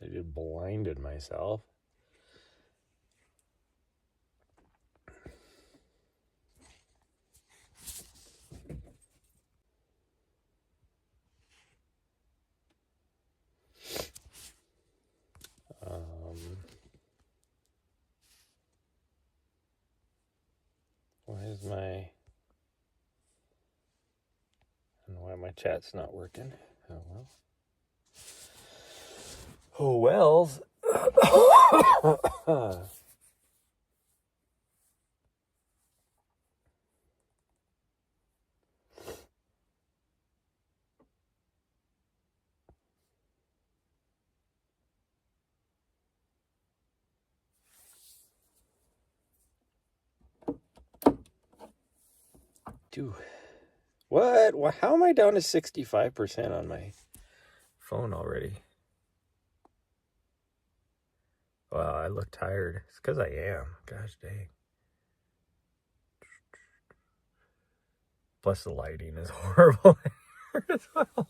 I just blinded myself. Why is my... I don't know why my chat's not working. Oh well. Oh wells. Dude. What? How am I down to 65% on my phone already? Wow, I look tired. It's because I am. Gosh dang. Plus the lighting is horrible as well.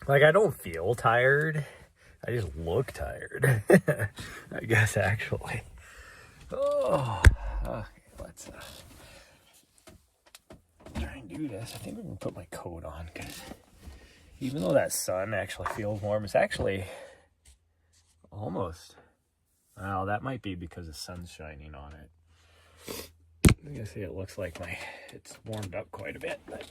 Like, I don't feel tired. I just look tired. I guess, actually. Oh, okay, let's try and do this. I think we're going to put my coat on, because even though that sun actually feels warm, it's actually almost... Well, that might be because the sun's shining on it. I guess it looks like it's warmed up quite a bit, but...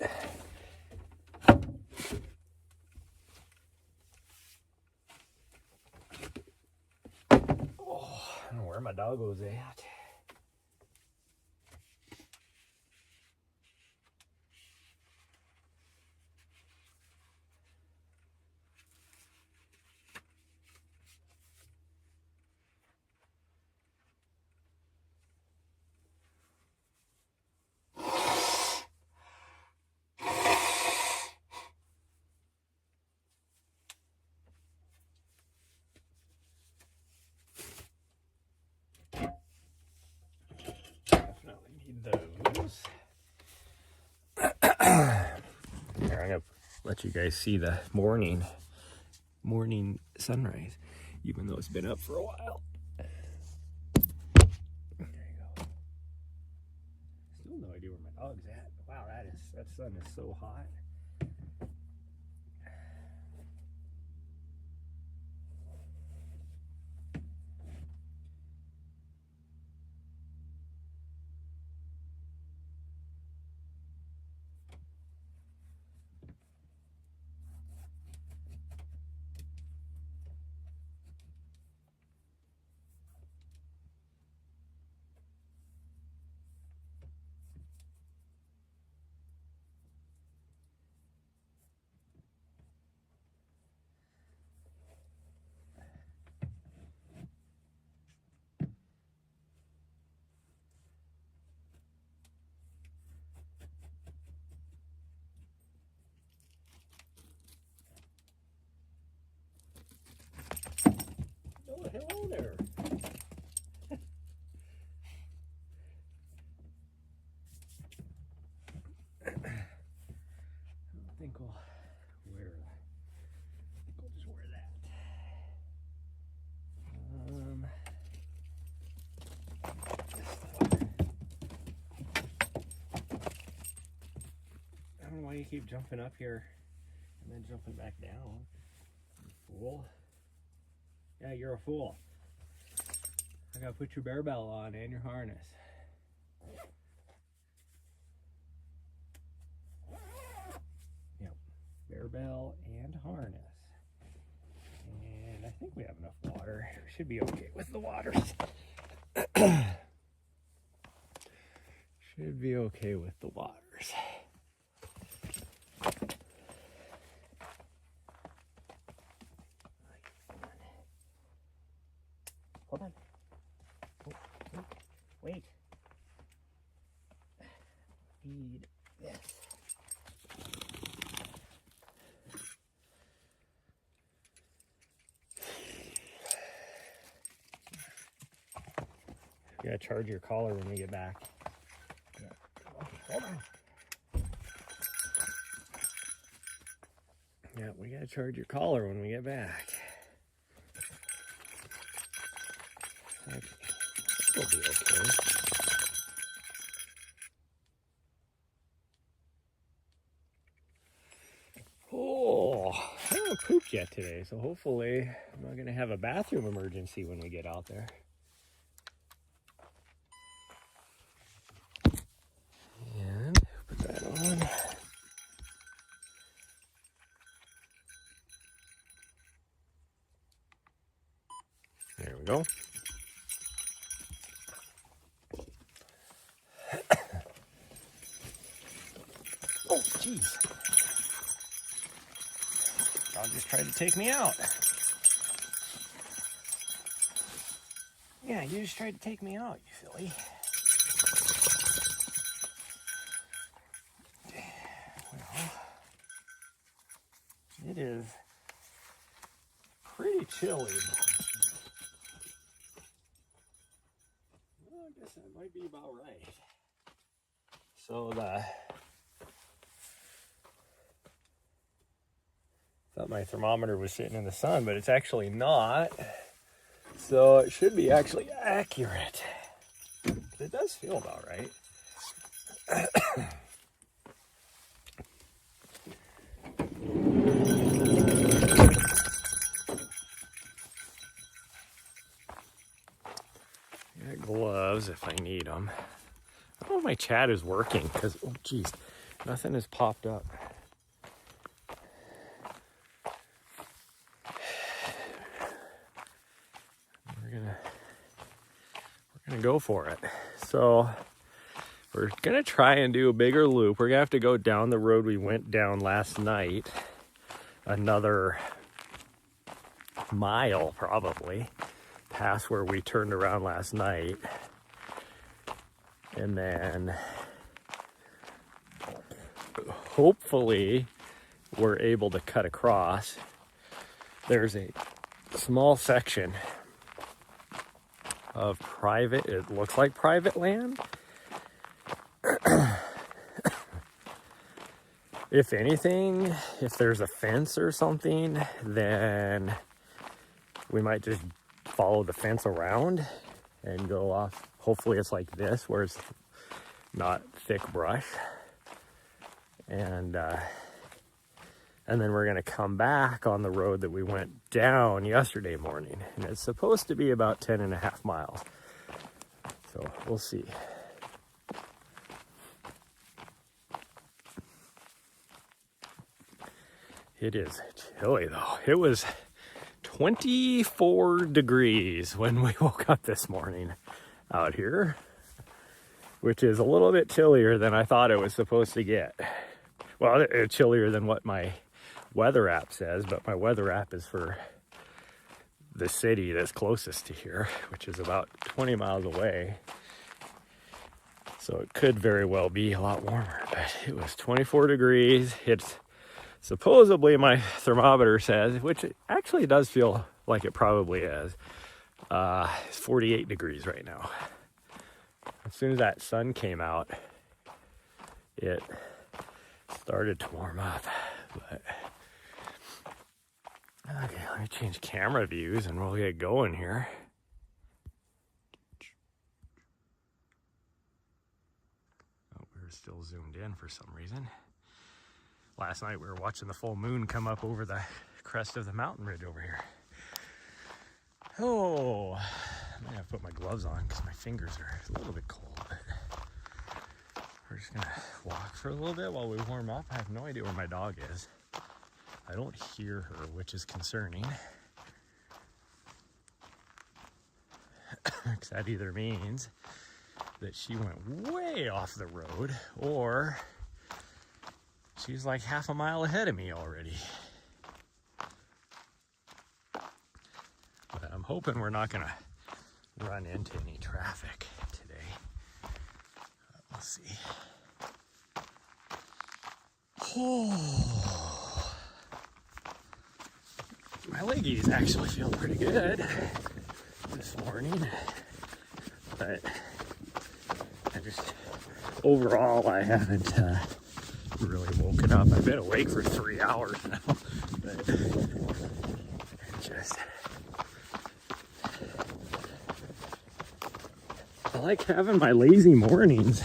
Oh, I don't know where my doggo's at. Definitely need those. Here, I'm gonna let you guys see the morning sunrise, even though it's been up for a while. There you go. Still no idea where my dog's at. Wow, that sun is so hot. Oh, hello there. I think we'll just wear that. I don't know why you keep jumping up here and then jumping back down. You fool. Yeah, you're a fool. I gotta put your bear bell on and your harness. Yep, bear bell and harness. And I think we have enough water. We should be okay with the water. Should be okay with the waters. Hold on. Oh, wait. Need this. You gotta charge your collar when we get back. Hold on. Yeah, we gotta charge your collar when we get back. Okay, we'll be okay. Oh, I haven't pooped yet today, so hopefully I'm not gonna have a bathroom emergency when we get out there. And put that on. There we go. Oh, jeez. Dog just tried to take me out. Yeah, you just tried to take me out, you silly. Well, it is pretty chilly. Well, I guess that might be about right. So thought my thermometer was sitting in the sun, but it's actually not. So it should be actually accurate. It does feel about right. Got gloves if I need them. I don't know if my chat is working because, oh geez, nothing has popped up. We're gonna go for it. So we're gonna try and do a bigger loop. We're gonna have to go down the road we went down last night, another mile probably, past where we turned around last night, and then hopefully we're able to cut across. There's a small section of private, it looks like private land. If anything, if there's a fence or something, then we might just follow the fence around and go off. Hopefully it's like this where it's not thick brush. And then we're gonna come back on the road that we went down yesterday morning. And it's supposed to be about 10.5 miles. So we'll see. It is chilly though. It was 24 degrees when we woke up this morning out here, which is a little bit chillier than I thought it was supposed to get. Well, it's chillier than what my weather app says, but my weather app is for the city that's closest to here, which is about 20 miles away. So it could very well be a lot warmer, but it was 24 degrees. It's supposedly, my thermometer says, which it actually does feel like it probably is, it's 48 degrees right now. As soon as that sun came out, it started to warm up. But okay, let me change camera views and we'll get going here. Oh, we're still zoomed in for some reason. Last night we were watching the full moon come up over the crest of the mountain ridge over here. Oh, I might have to put my gloves on because my fingers are a little bit cold. But we're just gonna walk for a little bit while we warm up. I have no idea where my dog is. I don't hear her, which is concerning. Because that either means that she went way off the road or she's like half a mile ahead of me already. But I'm hoping we're not gonna run into any traffic today. We'll see. Oh, my leggies actually feel pretty good this morning, but I just overall I haven't really woken up. I've been awake for 3 hours now. But just, I like having my lazy mornings.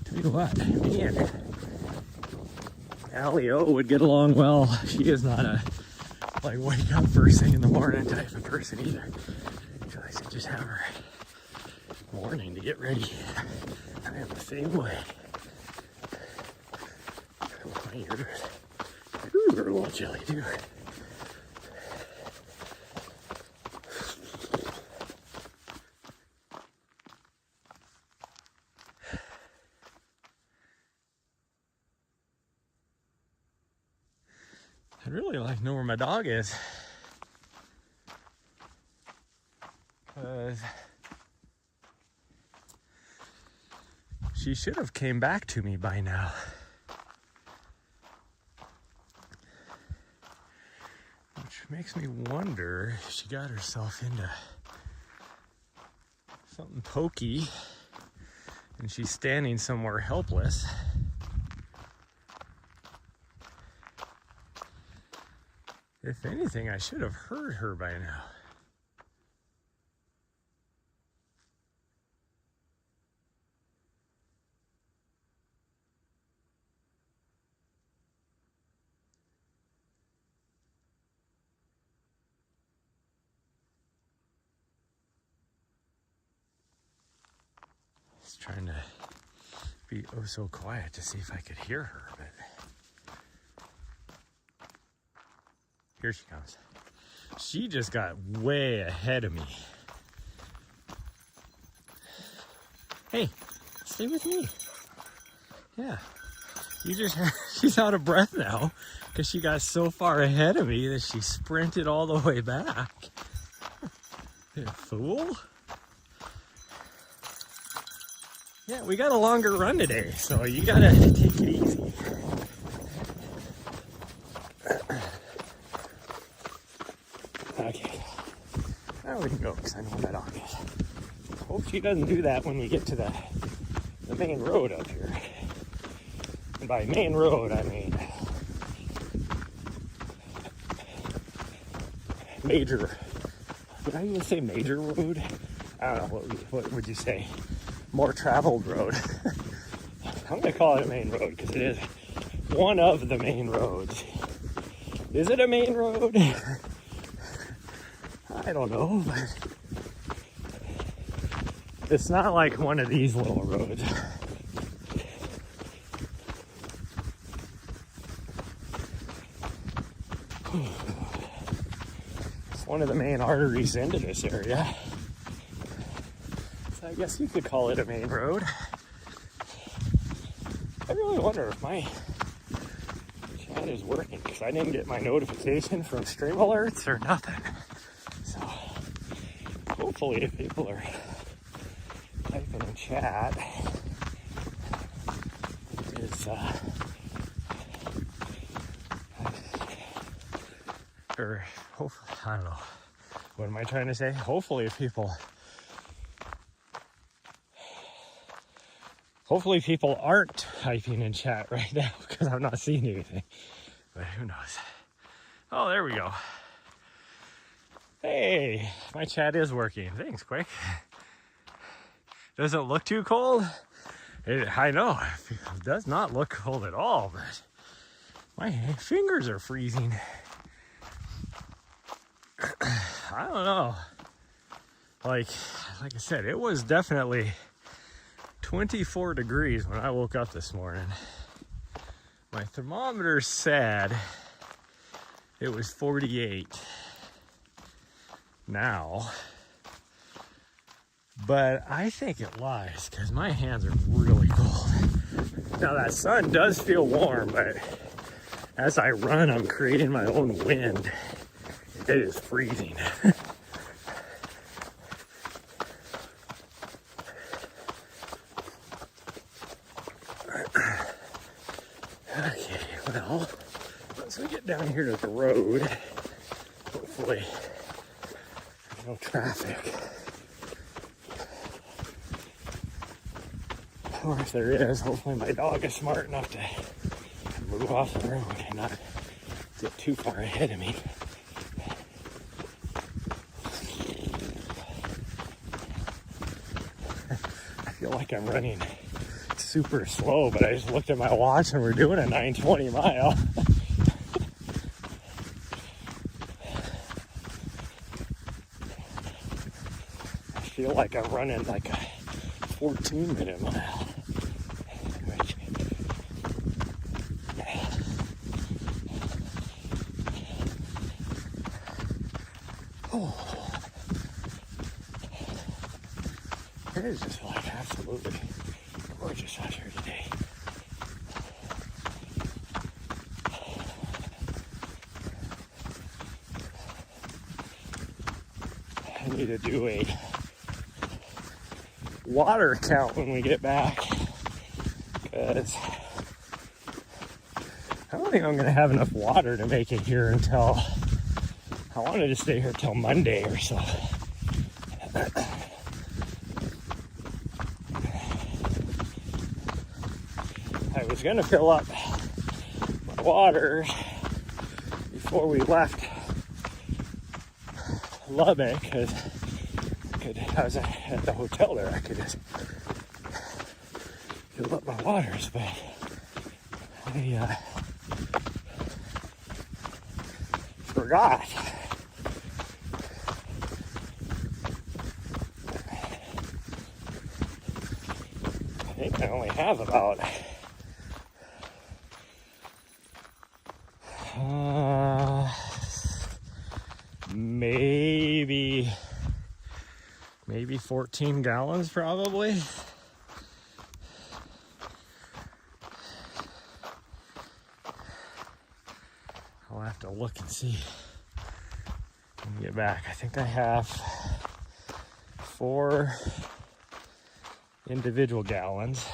Tell you what, me and Allie O would get along well. She is not a like wake up first thing in the morning type of person either. She likes to just have her morning to get ready. I am the same way. My ears are a little chilly too. I'd really like to know where my dog is. Because she should have came back to me by now. Which makes me wonder if she got herself into something pokey and she's standing somewhere helpless. If anything, I should have heard her by now. I was trying to be oh so quiet to see if I could hear her, but here she comes. She just got way ahead of me. Hey, stay with me. Yeah. She's out of breath now because she got so far ahead of me that she sprinted all the way back. You fool. Yeah, we got a longer run today, so you gotta take it easy. Okay, now we can go because I know where my dog is. Hope she doesn't do that when we get to the main road up here. And by main road, I mean major. Did I even say major road? I don't know, what would you say? More traveled road. I'm gonna call it a main road because it is one of the main roads. Is it a main road? I don't know, but it's not like one of these little roads. It's one of the main arteries into this area. So I guess you could call it a main road. I really wonder if my chat is working because I didn't get my notification from stream alerts or nothing. So hopefully if people are typing in chat, it's or hopefully, I don't know, what am I trying to say? Hopefully people aren't typing in chat right now because I'm not seeing anything, but who knows. Oh, there we go. Hey, my chat is working. Thanks, Quick. Doesn't look too cold? I know, it does not look cold at all, but my fingers are freezing. I don't know. Like I said, it was definitely 24 degrees when I woke up this morning. My thermometer said it was 48 now. But I think it lies because my hands are really cold. Now that sun does feel warm, but as I run, I'm creating my own wind. It is freezing. Okay, well, once we get down here to the road, hopefully no traffic. Or if there is, hopefully my dog is smart enough to move off the road and not get too far ahead of me. I feel like I'm running super slow, but I just looked at my watch and we're doing a 9:20 mile. I feel like I'm running like a 14-minute mile. Oh, it is just like absolutely gorgeous out here today. I need to do a water count when we get back, because I don't think I'm going to have enough water to make it here until, I wanted to stay here till Monday or so. I was going to fill up my water before we left Lubbock, because I was at the hotel there. I could just fill up my waters, but I forgot. I think I only have about maybe 14 gallons probably. I'll have to look and see when we get back. I think I have 4 individual gallons.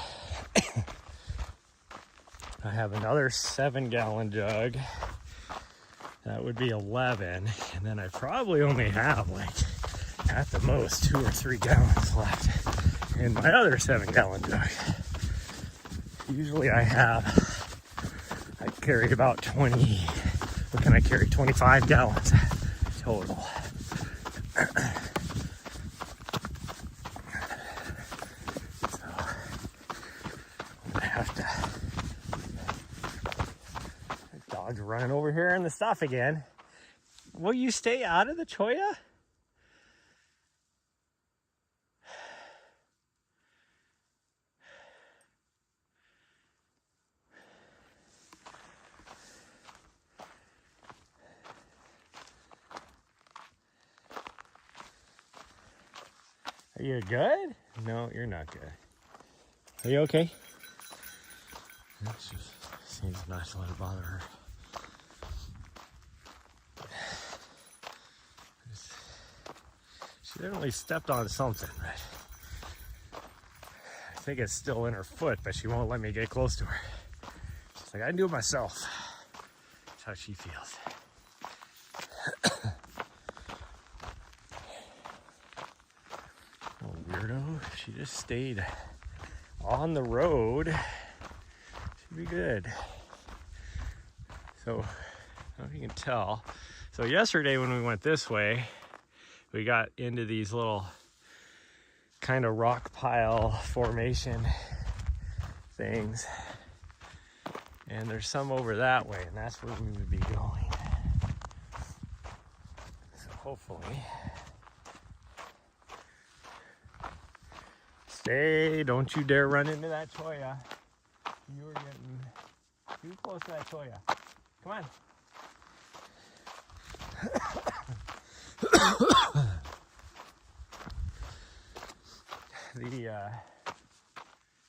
I have another 7-gallon jug. That would be 11. And then I probably only have like at the most 2 or 3 gallons left in my other 7-gallon jug. Usually I carry about 20, what can I carry? 25 gallons total. So I'm gonna have to, the dog's running over here in the stuff again. Will you stay out of the cholla? Are you good? No, you're not good. Are you okay? She seems not to let it bother her. She definitely stepped on something, but I think it's still in her foot, but she won't let me get close to her. She's like, I can do it myself. That's how she feels. Weirdo. If she just stayed on the road, she'd be good. So, I don't know if you can tell. So yesterday when we went this way, we got into these little kind of rock pile formation things. And there's some over that way, and that's where we would be going. So hopefully, stay, don't you dare run into that cholla. You are getting too close to that cholla. Come on.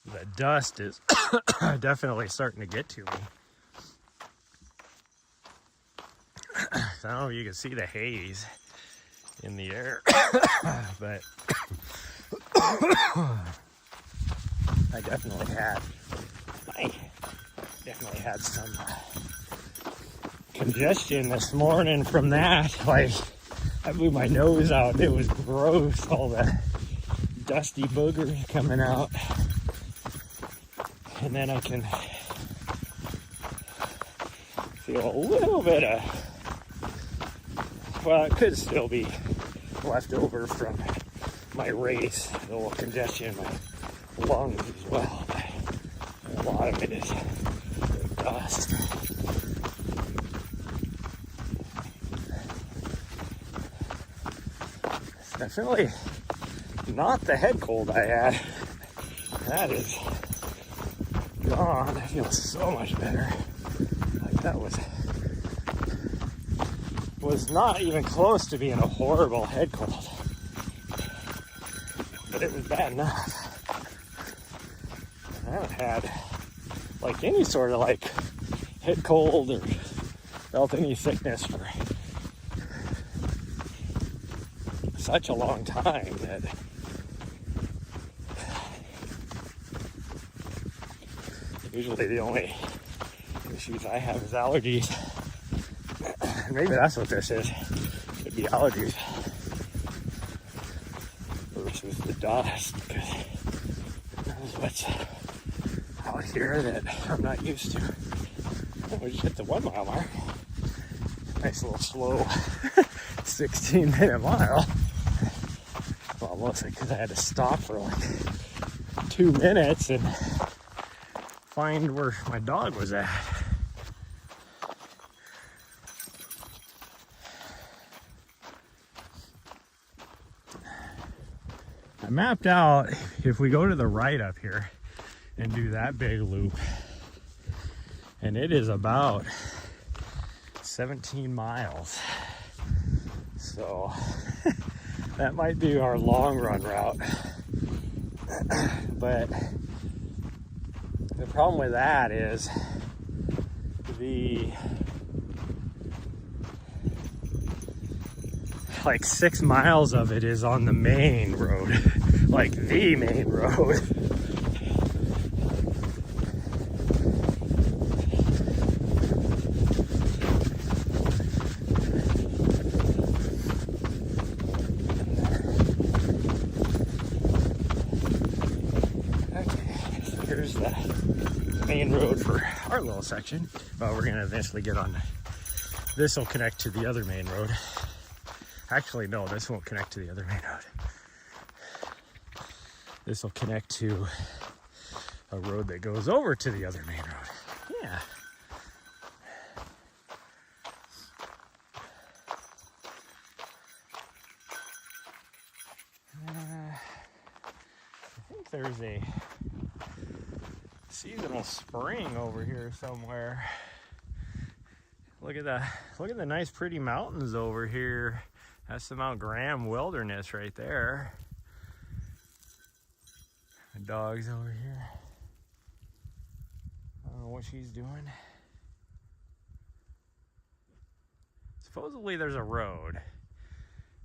The dust is definitely starting to get to me. I don't know if you can see the haze in the air, but I definitely had some congestion this morning from that. Like, I blew my nose out. It was gross, all the dusty boogers coming out. And then I can feel a little bit of, well, it could still be left over from my race, a little congestion in my lungs as well. A lot of it is dust. It's definitely not the head cold I had. That is gone. I feel so much better. Like that was not even close to being a horrible head cold. But it was bad enough. I haven't had like any sort of like head cold or felt any sickness for such a long time that usually the only issues I have is allergies. Maybe that's what this is. It'd be allergies versus the dust, because that's what's out here that I'm not used to. We just hit the 1 mile mark. Nice little slow 16-minute mile. Well, mostly because I had to stop for like 2 minutes and find where my dog was at. I mapped out, if we go to the right up here and do that big loop, and it is about 17 miles. So that might be our long run route. But the problem with that is like 6 miles of it is on the main road, like the main road. Here's the main road for our little section. Well, we're gonna eventually get on. This will connect to the other main road. Actually, no, this won't connect to the other main road. This will connect to a road that goes over to the other main road. Yeah. I think there's a seasonal spring over here somewhere. Look at the nice pretty mountains over here. That's the Mount Graham Wilderness right there. The dog's over here. I don't know what she's doing. Supposedly there's a road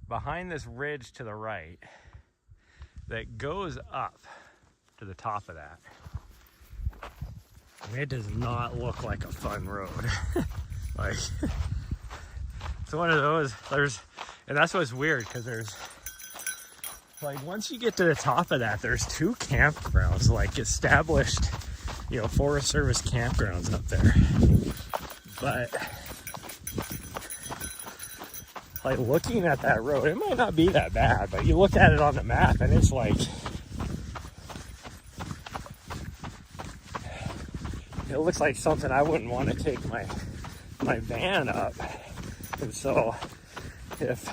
behind this ridge to the right that goes up to the top of that. And it does not look like a fun road. Like, it's one of those, and that's what's weird, because there's, like, once you get to the top of that, there's 2 campgrounds, like established, you know, Forest Service campgrounds up there. But, like, looking at that road, it might not be that bad, but you look at it on the map and it's like, it looks like something I wouldn't want to take my van up. And so if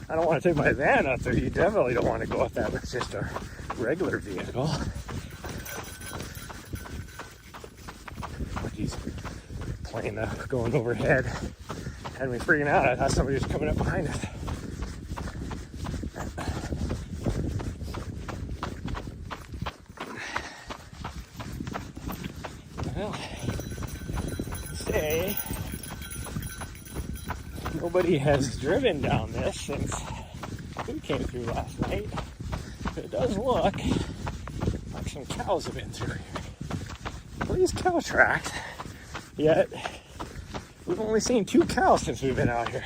I don't want to take my van up there, you definitely don't want to go up that with just a regular vehicle. Geez, plane going overhead had me freaking out. I thought somebody was coming up behind us. Well, say nobody has driven down this since we came through last night. But it does look like some cows have been through here. Well, these cow tracks, yet we've only seen 2 cows since we've been out here.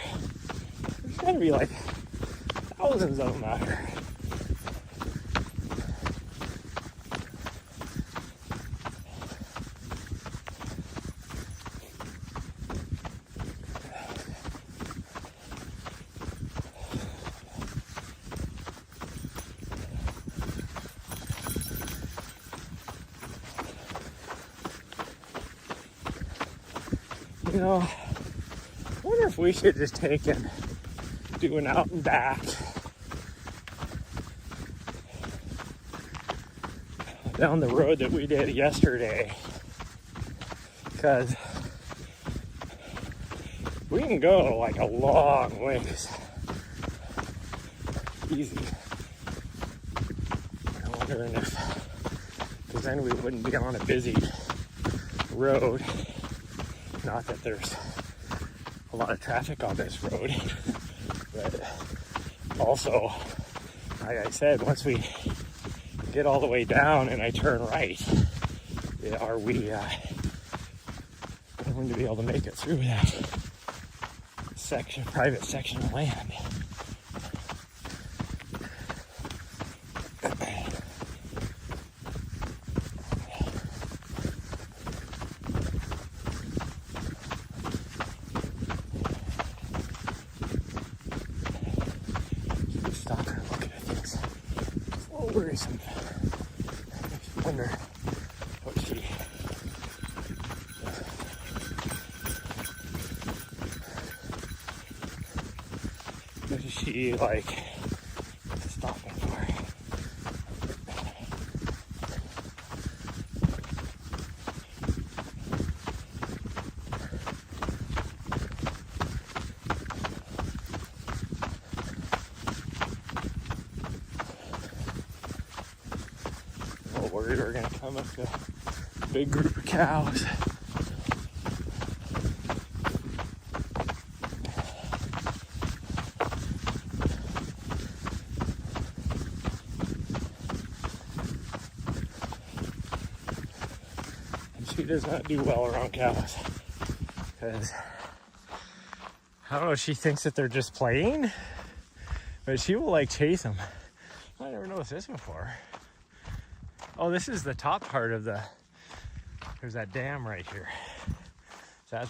There's gotta be like thousands of them out here. You know, I wonder if we should just take and do an out and back down the road that we did yesterday, because we can go like a long ways easy. I'm wondering if, because then we wouldn't be on a busy road. Not that there's a lot of traffic on this road, but also, like I said, once we get all the way down and I turn right, are we going to be able to make it through that private section of land? Stop and look at things. It's a little worrisome. I wonder what she like stopping for? Oh, worried we're gonna come up to a big group of cows. She does not do well around cows, because I don't know, she thinks that they're just playing, but she will like chase them. I never noticed this before. Oh, this is the top part of there's that dam right here.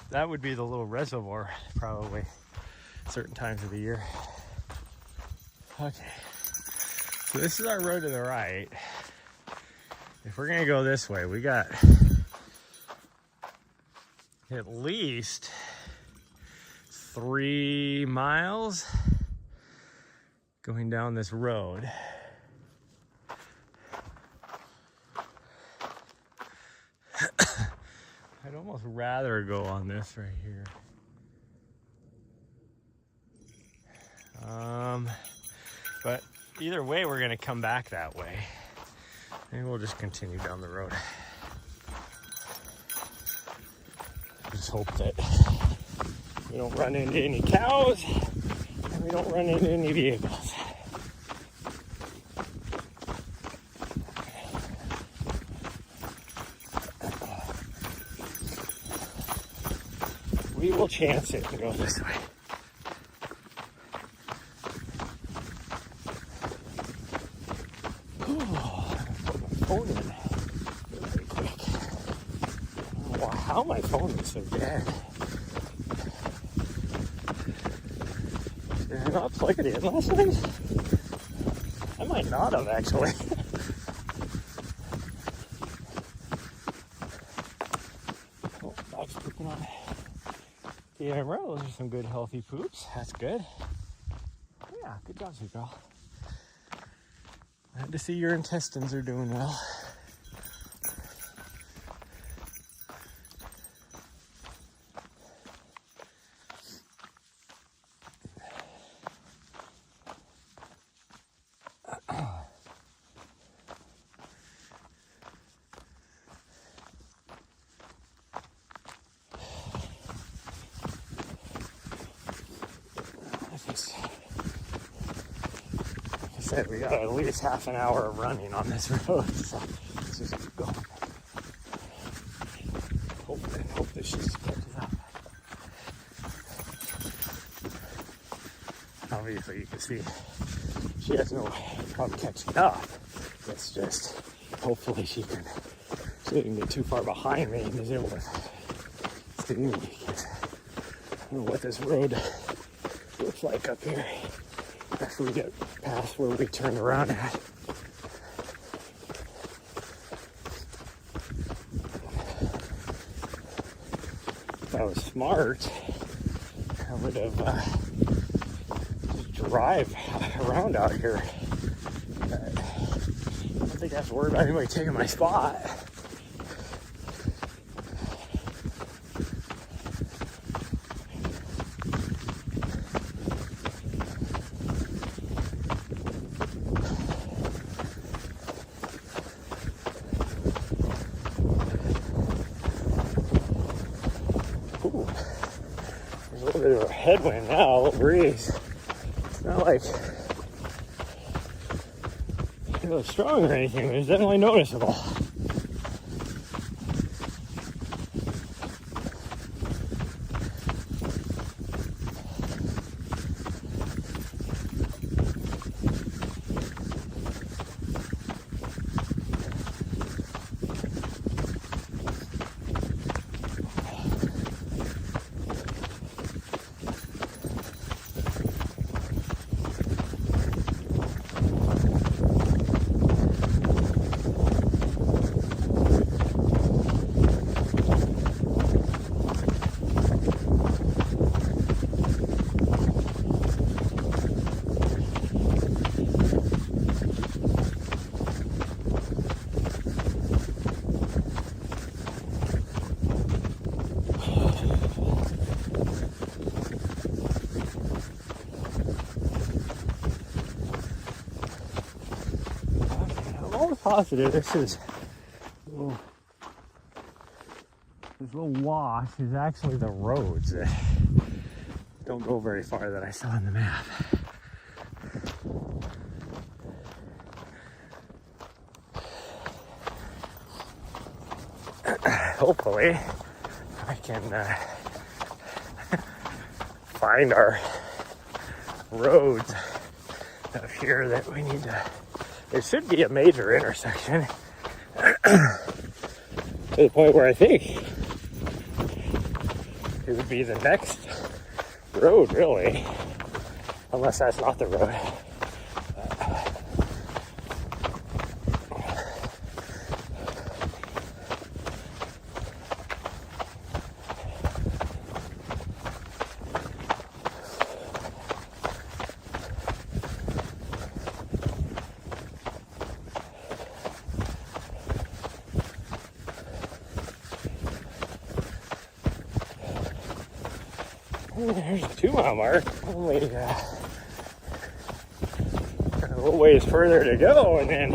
That would be the little reservoir, probably, certain times of the year. Okay, so this is our road to the right. If we're gonna go this way, we got at least 3 miles going down this road. I'd almost rather go on this right here. But either way, we're gonna come back that way. Maybe we'll just continue down the road. Just hope that we don't run into any cows and we don't run into any vehicles. We will chance it and go this way. Phone in really quick. I don't know how my phone is so dead. Did I not plug it in last night? I might not have actually. Oh, dog's pooping on the camera. Those are some good healthy poops. That's good. Yeah, good job, sweet girl. Glad to see your intestines are doing well. We got at least half an hour of running on this road, so let's just keep going. Hope that she catches up. Obviously, you can see she has no problem catching up. It's just hopefully she didn't get too far behind me and is able to see me. Because I don't know what this road looks like up here after we get past where we turned around at. I was smart, I would have just drive around out here. But I don't think I have to worry about anybody taking my spot. Ooh, there's a little bit of a headwind now, a little breeze. It's not like it's really strong or anything, but it's definitely noticeable. Positive this little wash is actually the roads that don't go very far that I saw on the map. Hopefully I can find our roads up here that we need to. There should be a major intersection to the point where I think it would be the next road, really, unless that's not the road. There's the 2 mile mark. Only a little ways further to go, and then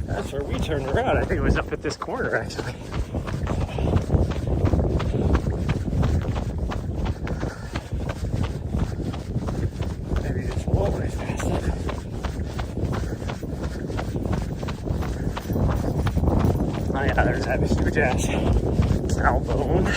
that's where we turned around. I think it was up at this corner, actually. Maybe just a little ways past it. Oh yeah, there's that huge ass cow bone.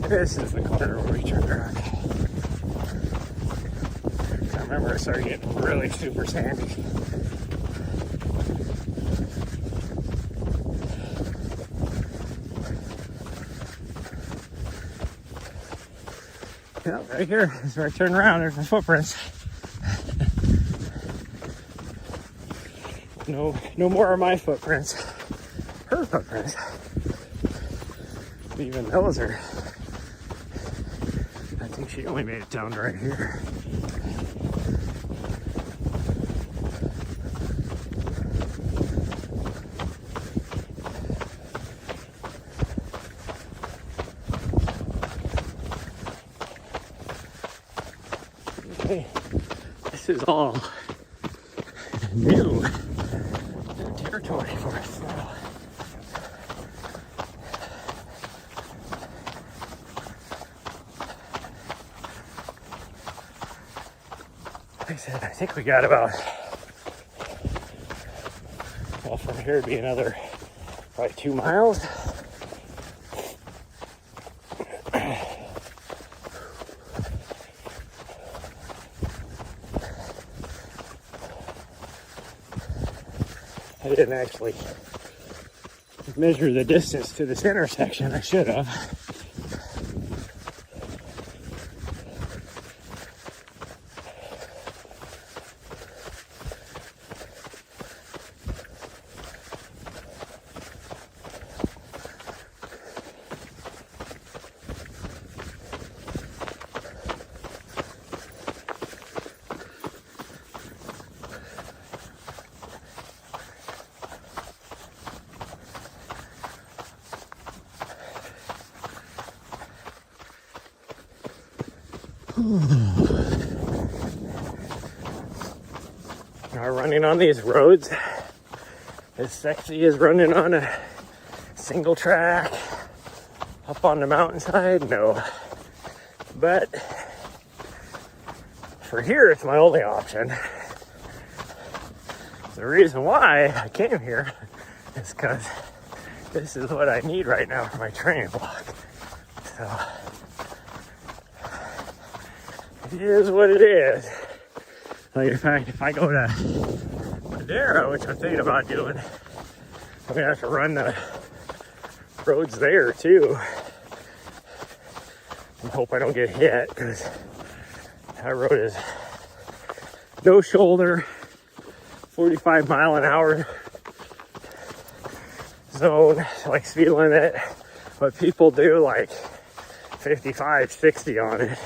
This is the corner where we turned around. I remember it started getting really super sandy. Yeah, right here is where I turn around. There's my footprints. no more of my footprints. Her footprints. Even those are, I think she only made it down to right here. Okay, this is all new territory for us now. Like I said, I think we got about, well, from here it'd be another probably 2 miles. I didn't actually measure the distance to this intersection. I should have. Now running on these roads as sexy as running on a single track up on the mountainside? No. But for here, it's my only option. The reason why I came here is because this is what I need right now for my training block. So it is what it is. Like if I go to Madera, which I'm thinking about doing, I'm gonna have to run the roads there too. And hope I don't get hit, because that road is no shoulder, 45 mile an hour zone, like speed limit, but people do like 55, 60 on it.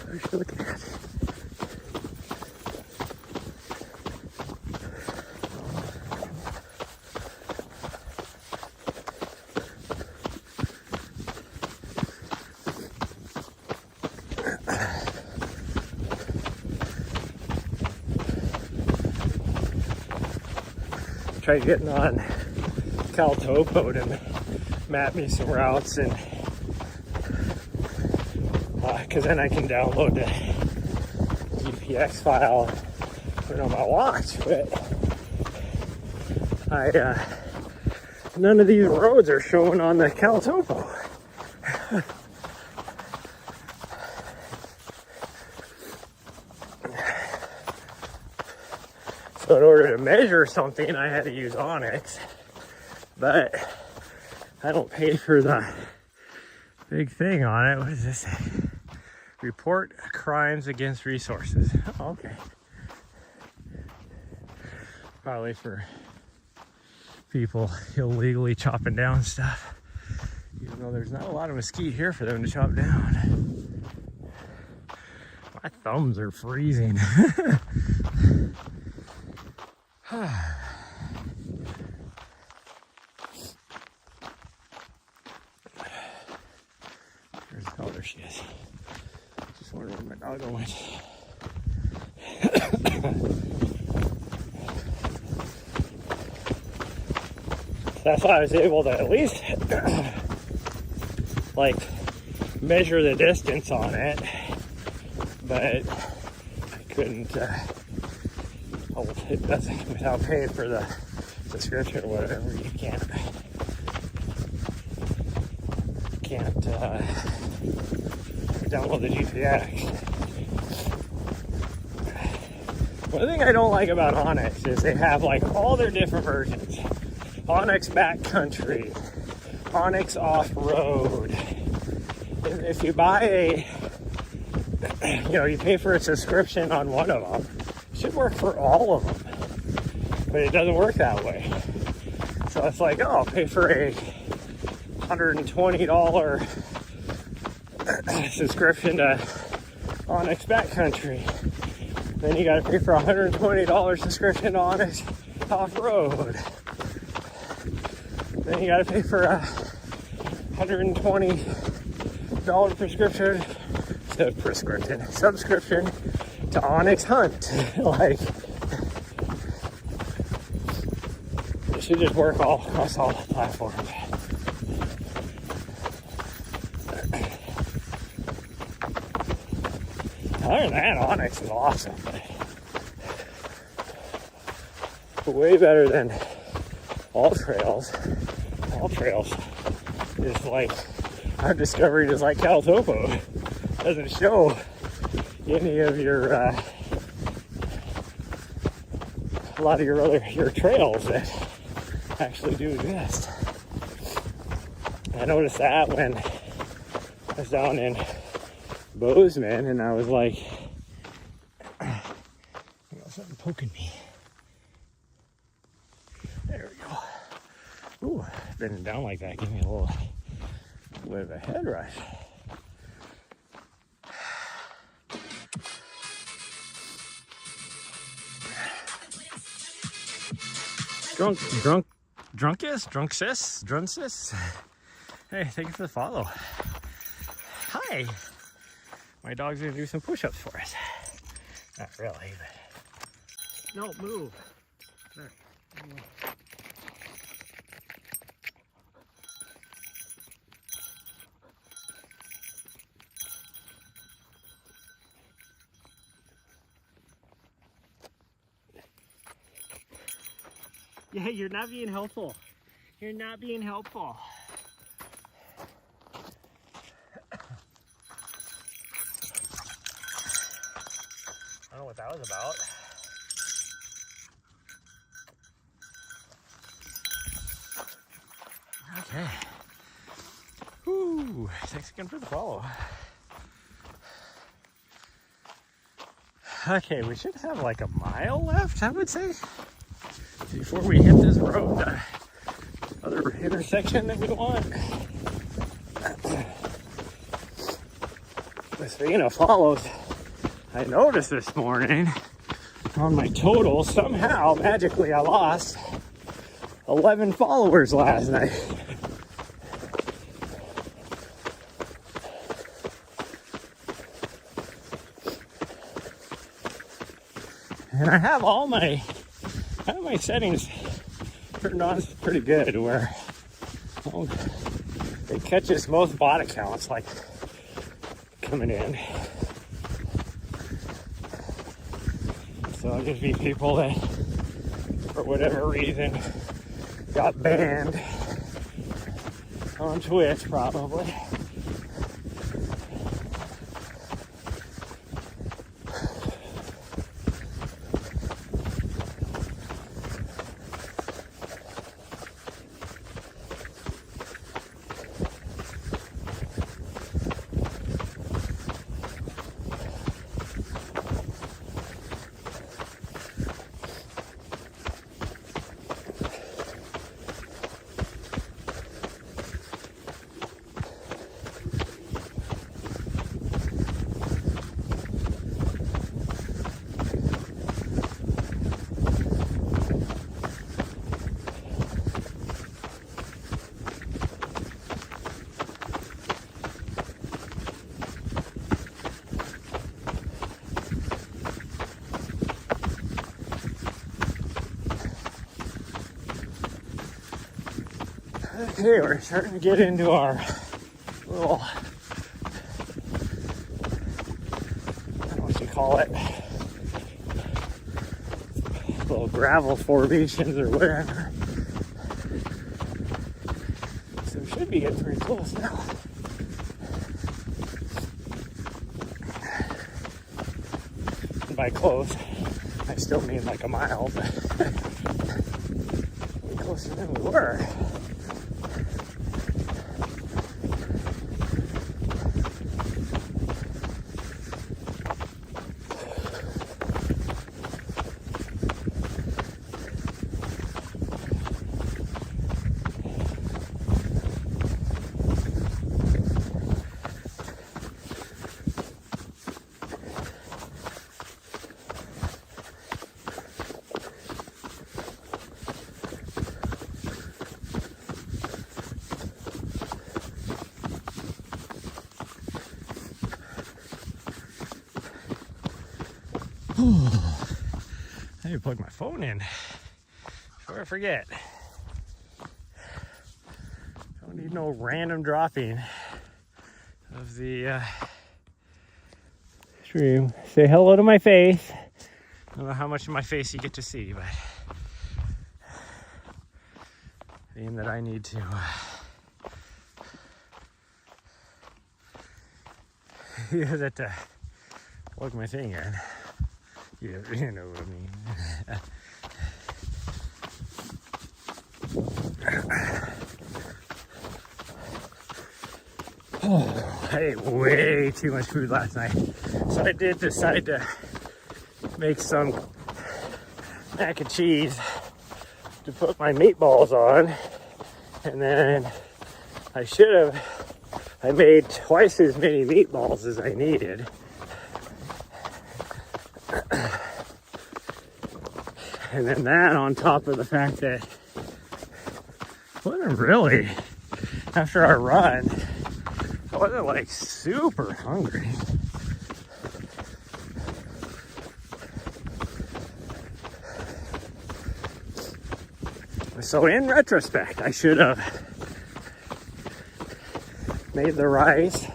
What you're looking at. Tried getting on Caltopo to map me some routes, and because then I can download the GPX file and put it on my watch. But none of these roads are showing on the Caltopo. So in order to measure something, I had to use Onyx, but I don't pay for the big thing on it. What does this say? Report crimes against resources. Oh, okay. Probably for people illegally chopping down stuff, even though there's not a lot of mesquite here for them to chop down. My thumbs are freezing. Oh, there she is. Just wondering where my dog went. That's why I was able to at least like measure the distance on it, but I couldn't hold it doesn't without paying for the subscription or whatever. You can't download the GPX. One thing I don't like about Onyx is they have like all their different versions. Onyx Backcountry, Onyx Off-Road. If you buy you pay for a subscription on one of them, it should work for all of them. But it doesn't work that way. So it's like, I'll pay for a $120 subscription to Onyx Backcountry. Then you gotta pay for a $120 subscription to Onyx Off-Road. Then you gotta pay for a $120 subscription to Onyx Hunt. Like, it should just work all across all the platforms. Other than that, Onyx is awesome. Way better than All Trails. All Trails is like, I've discovered is like Caltopo. Doesn't show any of your a lot of your trails that actually do exist. I noticed that when I was down in Bozeman, and I was like, something poking me. There we go. Ooh, bending down like that gave me a little bit of a head rush. Drunk sis. Hey, thank you for the follow. Hi. My dog's gonna do some push-ups for us. Not really, but no, move. There. Yeah, you're not being helpful. You're not being helpful. I don't know what that was about. Okay. Woo! Thanks again for the follow. Okay, we should have like a mile left, I would say, before we hit this road, other intersection that we want. Speaking of follows, I noticed this morning on my total, somehow, magically, I lost 11 followers last night. And I have all my settings turned on pretty good, where it catches most bot accounts like coming in. So it'll just be people that, for whatever reason, got banned on Twitch, probably. Okay, we're starting to get into our little, I don't know what you call it, little gravel formations or whatever. So we should be getting pretty close now. And by close, I still mean like a mile, but way closer than we were. I need to plug my phone in before I forget. Don't need no random dropping of the stream. Say hello to my face. I don't know how much of my face you get to see, but being that I need to use it to plug my thing in. You know what I mean. Oh, I ate way too much food last night. So I did decide to make some mac and cheese to put my meatballs on. And then I made twice as many meatballs as I needed. And then that on top of the fact that I wasn't really, after our run, I wasn't like super hungry. So in retrospect, I should have made the rice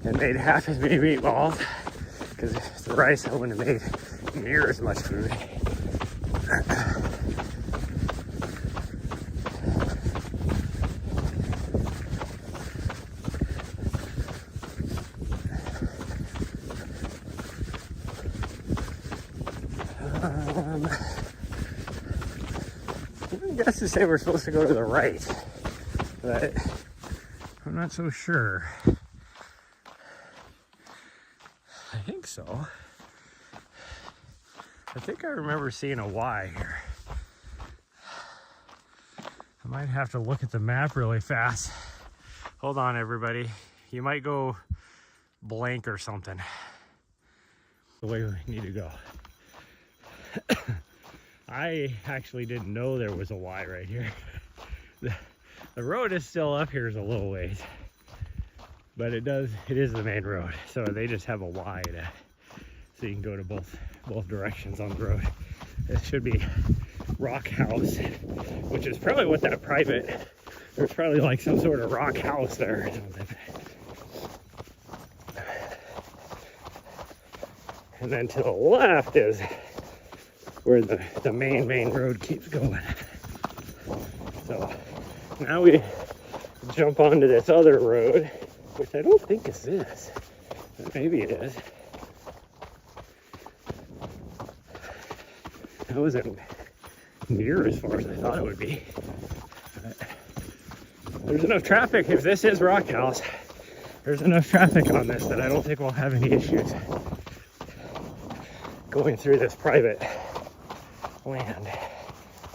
and made half as many meatballs, because the rice I wouldn't have made near as much food. I guess to say we're supposed to go to the right, but I'm not so sure. I think so. I think I remember seeing a Y here. I might have to look at the map really fast. Hold on, everybody. You might go blank or something. The way we need to go. I actually didn't know there was a Y right here. The road is still up here is a little ways, but it is the main road. So they just have a Y so you can go to both directions on the road. It should be Rock House, which is probably what that private, there's probably like some sort of rock house there or something. And then to the left is where the main road keeps going. So now we jump onto this other road, which I don't think is this, but maybe it is. That wasn't near as far as I thought it would be. But there's enough traffic. If this is Rock House, there's enough traffic on this that I don't think we'll have any issues going through this private land.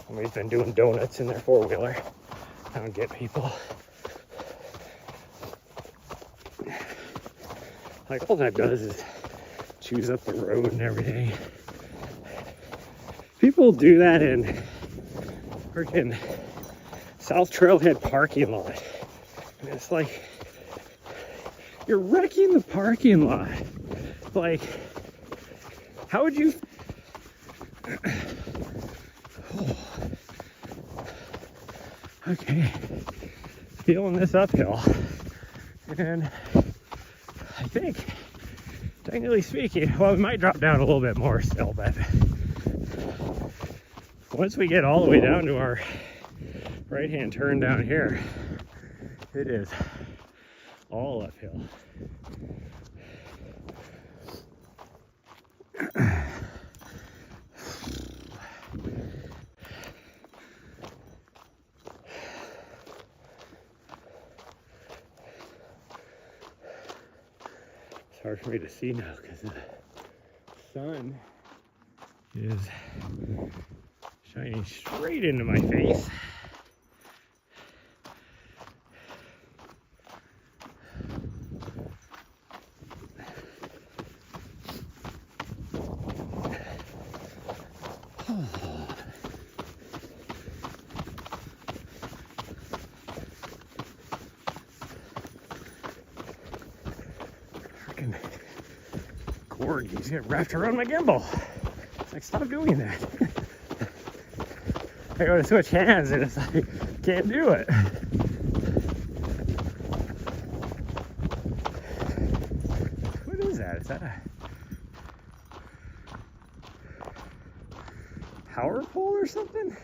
Somebody's been doing donuts in their four-wheeler. I don't get people. Like, all that does is chews up the road and everything. People do that in freaking South Trailhead parking lot. And it's like, you're wrecking the parking lot. Like, how would you... Oh. Okay. feeling this uphill. And I think, technically speaking, well, we might drop down a little bit more still, but once we get all the way down to our right-hand turn down here, it is all uphill. It's hard for me to see now because the sun is shining straight into my face. Freaking cord keeps getting wrapped around my gimbal. It's like, stop doing that. I go to switch hands and it's like, can't do it. What is that? Is that a power pole or something?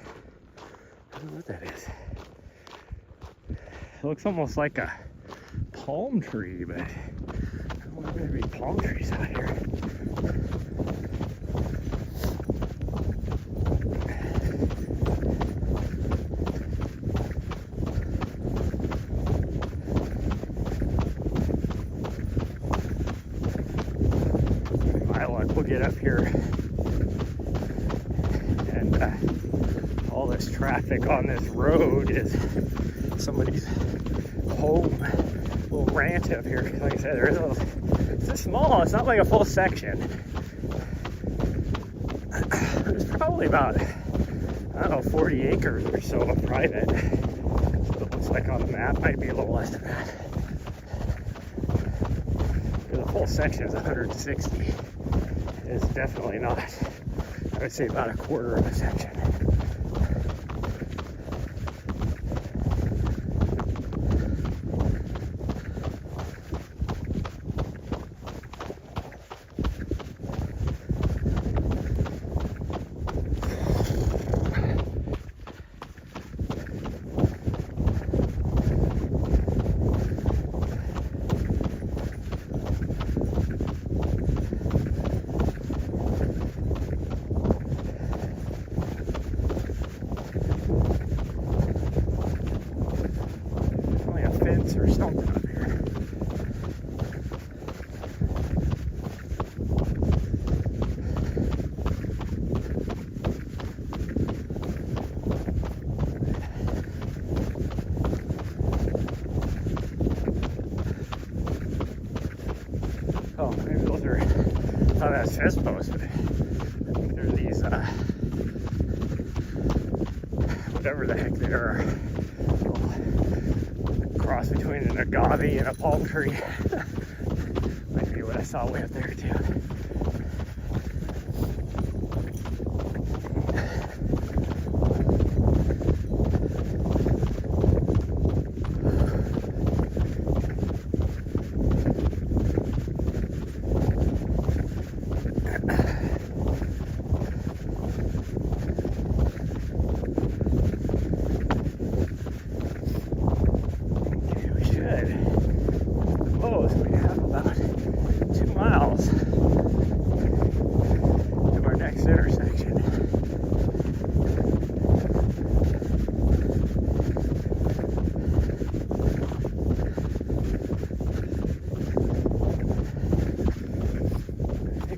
I don't know what that is. It looks almost like a palm tree, but I don't know if there'd be palm trees out here. We'll get up here and all this traffic on this road is somebody's home little ranch up here. Like I said, it's a small, it's not like a full section. There's probably about, I don't know, 40 acres or so of private. So it looks like on the map might be a little less than that. The full section is 160. It's definitely not. I would say about a quarter of a section. Or something up here. Oh, maybe those are, oh, that's fence posts, but I think they're these, whatever the heck they are. Cross between an agave and a palm tree. Might be what I saw way up there too.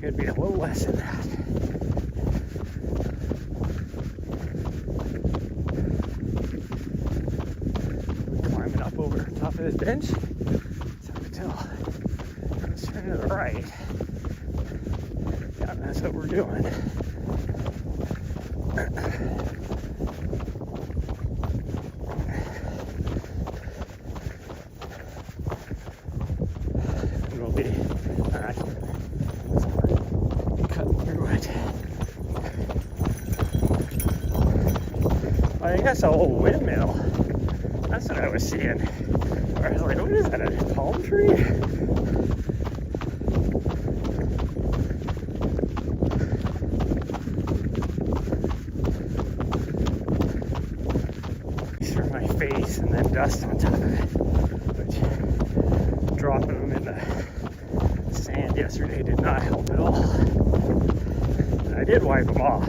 It'd be a little less than that. We're climbing up over top of this bench. It's hard to tell. Let's turn to the right. Yeah, that's what we're doing. And we'll be I guess a little windmill. I That's what I was seeing. I was like, what is that, a palm tree? For my face and then dust on top of it. Which, dropping them in the sand yesterday did not help at all. I did wipe them off.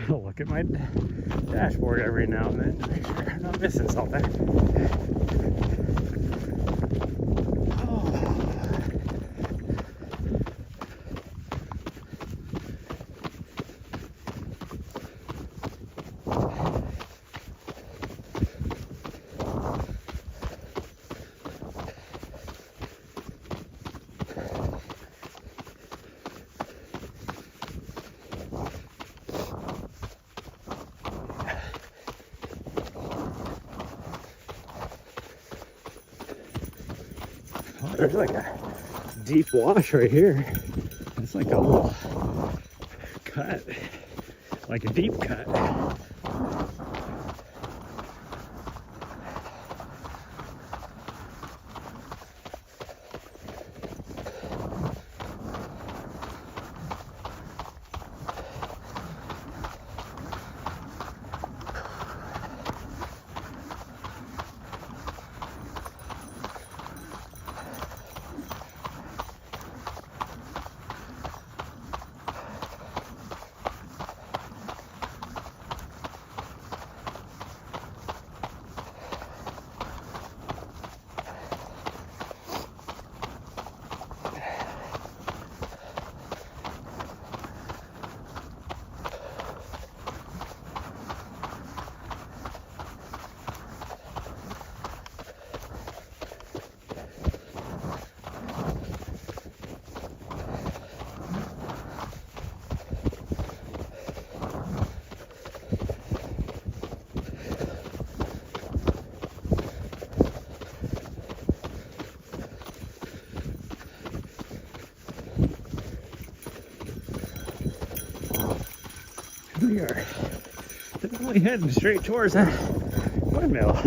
I'll look at my dashboard every now and then to make sure I'm not missing something. There's like a deep wash right here. It's like a little cut, like a deep cut. We are definitely heading straight towards that windmill.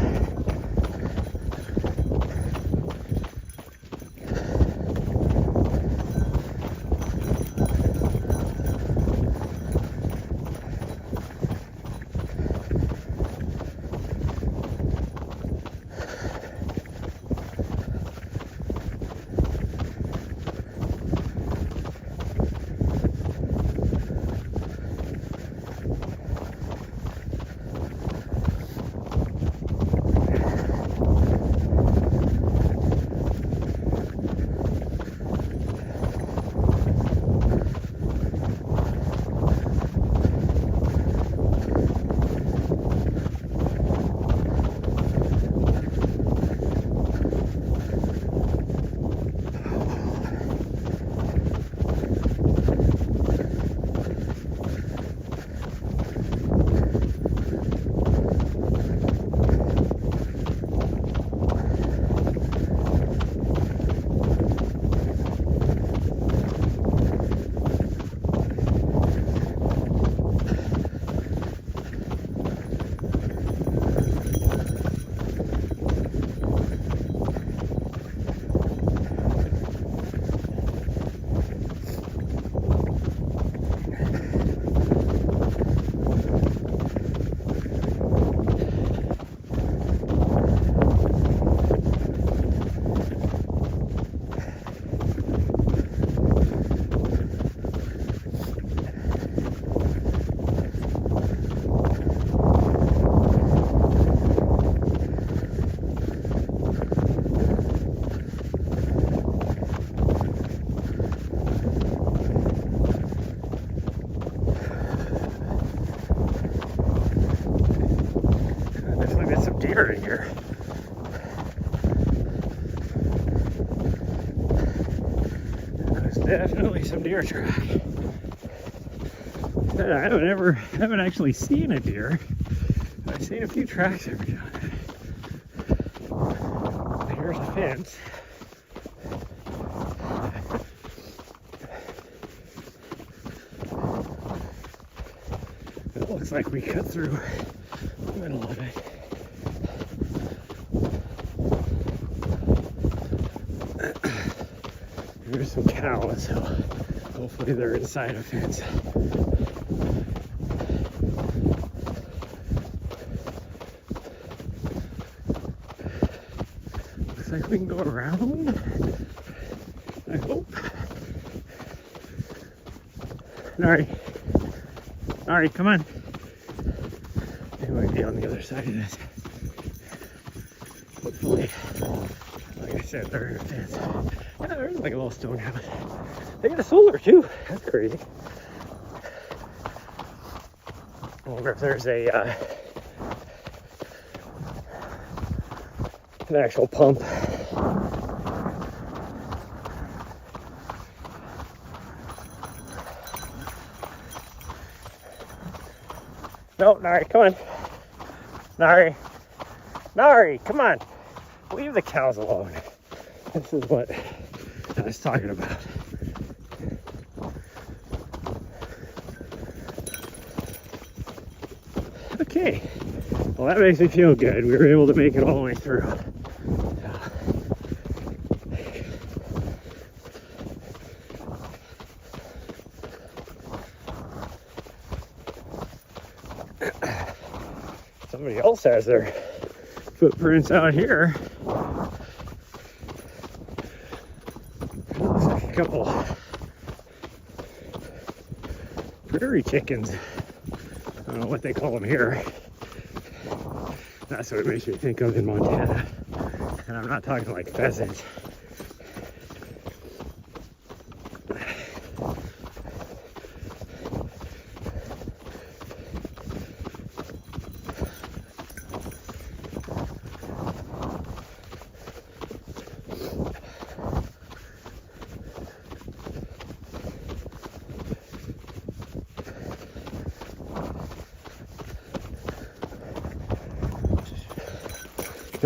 Deer in here. There's definitely some deer track. I haven't actually seen a deer. I've seen a few tracks every now and then. Here's a fence. It looks like we cut through the middle of it. There's some cows, so hopefully they're inside a fence. Looks like we can go around. I hope. Alright, come on. They might be on the other side of this. Hopefully. Like I said, they're in a fence. Yeah, there's like a little stone house. They got a solar too. That's crazy. I wonder if there's an actual pump. No, Nari, come on. Nari, come on. Leave the cows alone. This is what I was talking about. Okay. Well, that makes me feel good. We were able to make it all the way through. Somebody else has their footprints out here. Looks like a couple prairie chickens. I don't know what they call them here. That's what it makes me think of in Montana. And I'm not talking like pheasants.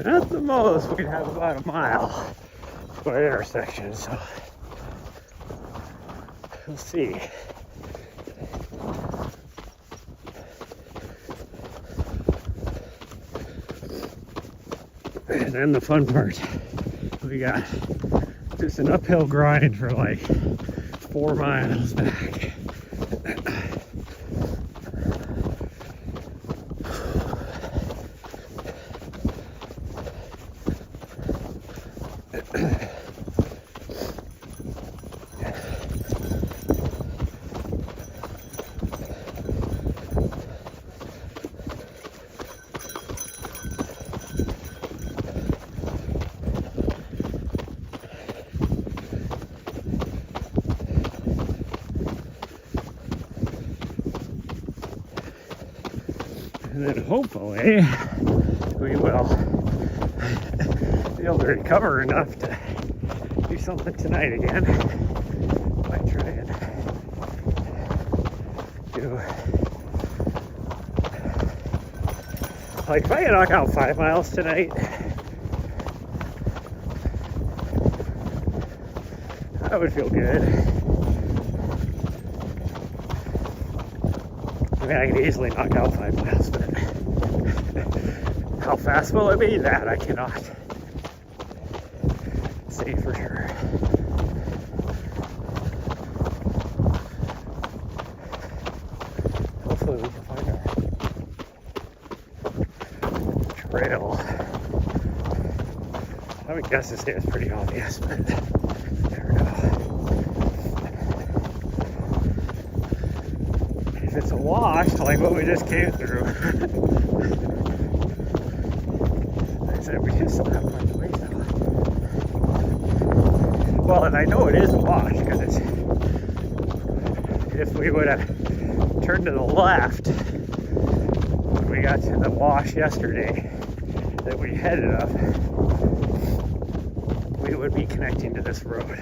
At the most, we'd have about a mile to an intersection, so we'll see. And then the fun part, we got just an uphill grind for like 4 miles back. And then hopefully we will be able to recover enough to do something tonight again. Might try and do, like, if I can knock out 5 miles tonight, that would feel good. I mean, I could easily knock out 5 miles, but how fast will it be? That I cannot say for sure. Hopefully we can find our trail. I would guess this is pretty obvious, but never know. If it's a wash, like what we just came through, I said we just still have quite a ways now. Well, and I know it is a wash because it's, if we would have turned to the left when we got to the wash yesterday that we headed up, we would be connecting to this road,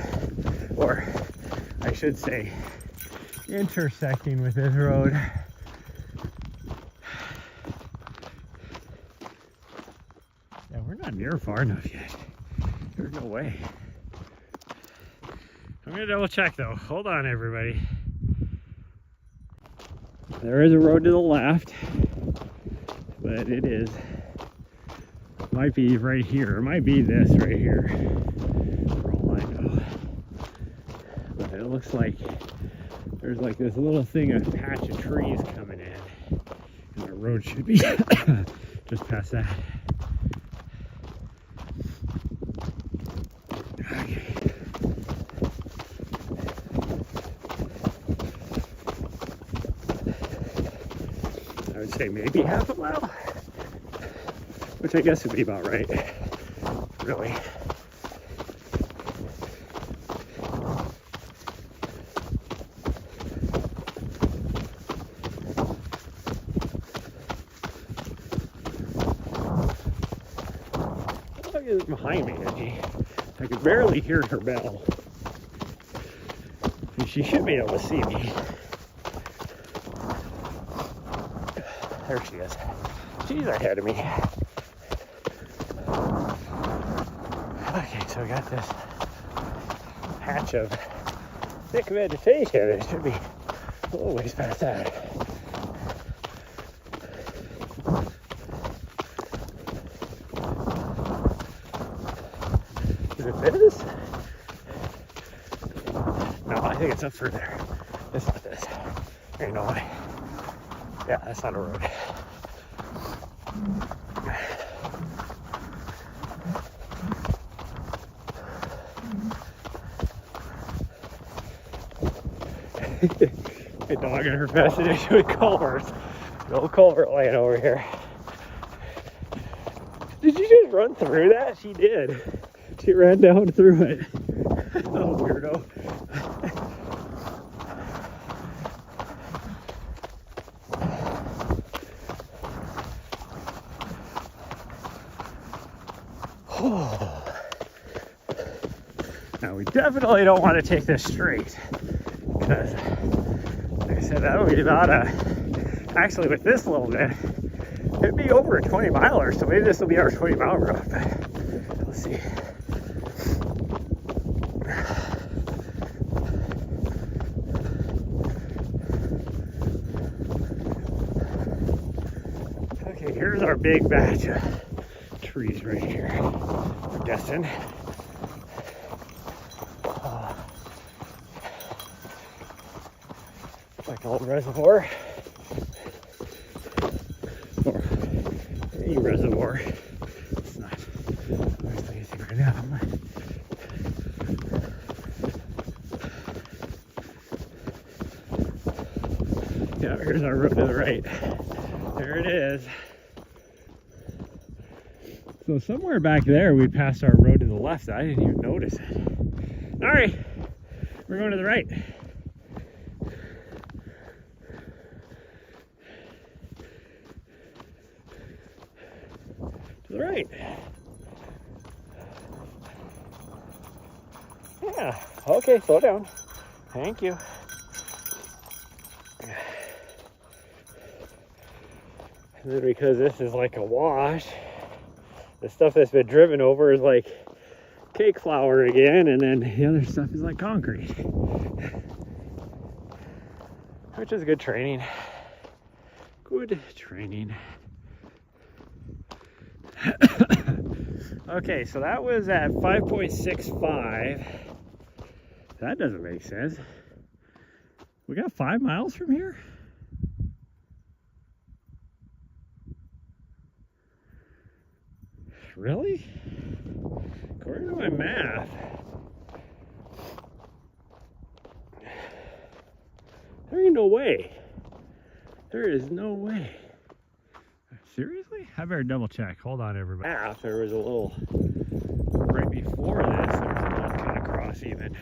or I should say intersecting with this road. Yeah, we're not near far enough yet. There's no way. I'm gonna double check though. Hold on, everybody. There is a road to the left, but it is, might be right here. It might be this right here, for all I know. But it looks like there's like this little thing, a patch of trees coming in, and the road should be just past that. Okay. I would say maybe half a mile, which I guess would be about right, really. Look at behind me, Edgy. I could barely hear her bell. And she should be able to see me. There she is. She's ahead of me. Okay, so we got this patch of thick vegetation. It should be a little ways past that. Is it this? No, I think it's up further. It's not this. There ain't no way. Yeah, that's not a road. A dog and her fascination with culverts. No culvert laying over here. Did you just run through that? She did. She ran down through it. Oh, weirdo. Now we definitely don't want to take this straight, because like I said, that would be about actually with this little bit, it'd be over a 20 miler, so maybe this will be our 20-mile road, but let's see. Okay, here's our big batch of trees right here. We're guessing. Like an old reservoir, or a reservoir. It's not obviously anything right now. Yeah, here's our road to the right. There it is. So somewhere back there we passed our road to the left. I didn't even notice it. All right, we're going to the right. To the right. Yeah, okay, slow down. Thank you. And then because this is like a wash, the stuff that's been driven over is like cake flour again, and then the other stuff is like concrete. Which is good training. Good training. Okay, so that was at 5.65. That doesn't make sense. We got 5 miles from here? Really? According to my math, there ain't no way. There is no way. Seriously? I better double check. Hold on, everybody. Math, there was a little, right before this, there was a one kind of cross even.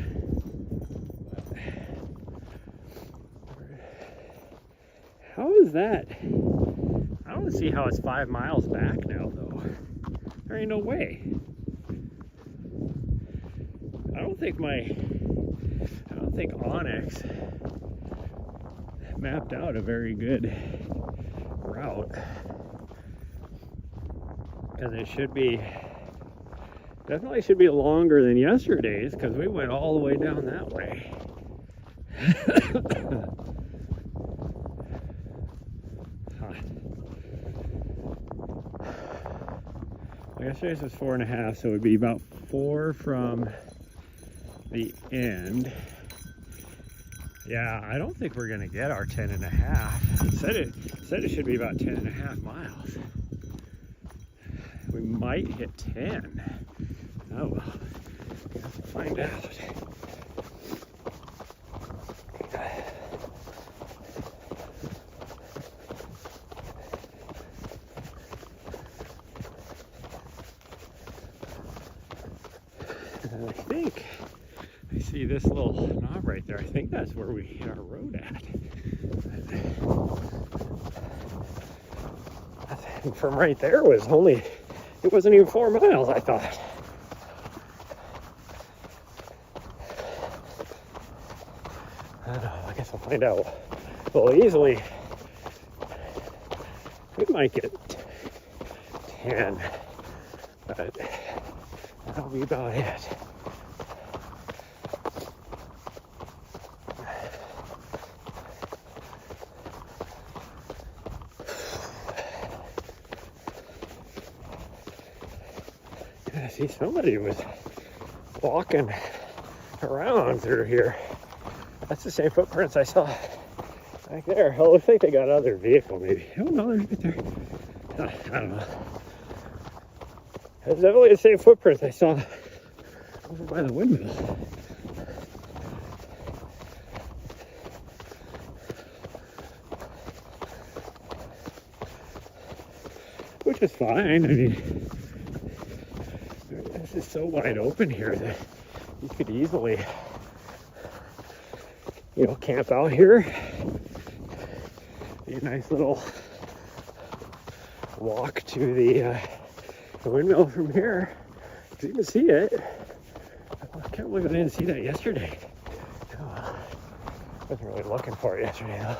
How is that? I don't see how it's 5 miles back now, though. There ain't no way. I don't think Onyx mapped out a very good route, because it should be definitely should be longer than yesterday's, because we went all the way down that way. Yesterday's was 4.5, so it would be about 4 from the end. Yeah, I don't think we're gonna get our 10.5. It said it should be about 10.5 miles. We might hit 10. Oh well, we have to find out. And I think I see this little knob right there. I think that's where we hit our road at. And from right there it wasn't even 4 miles, I thought. I don't know, I guess I'll find out. Well, easily, we might get 10, but that'll be about it. I see somebody was walking around through here. That's the same footprints I saw back there. Oh, it looks like they got another vehicle, maybe. Oh no, there's right there. I don't know. It's definitely the same footprints I saw over by the windmill. Which is fine. I mean, this is so wide open here that you could easily, camp out here. Be a nice little walk to the windmill from here. You can see it. I can't believe I didn't see that yesterday. I wasn't really looking for it yesterday though.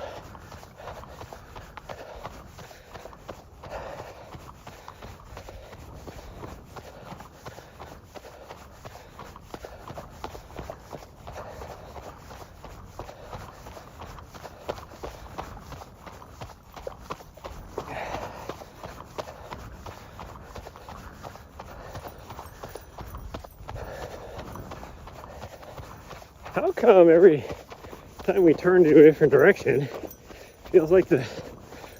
How come every time we turn to a different direction, it feels like the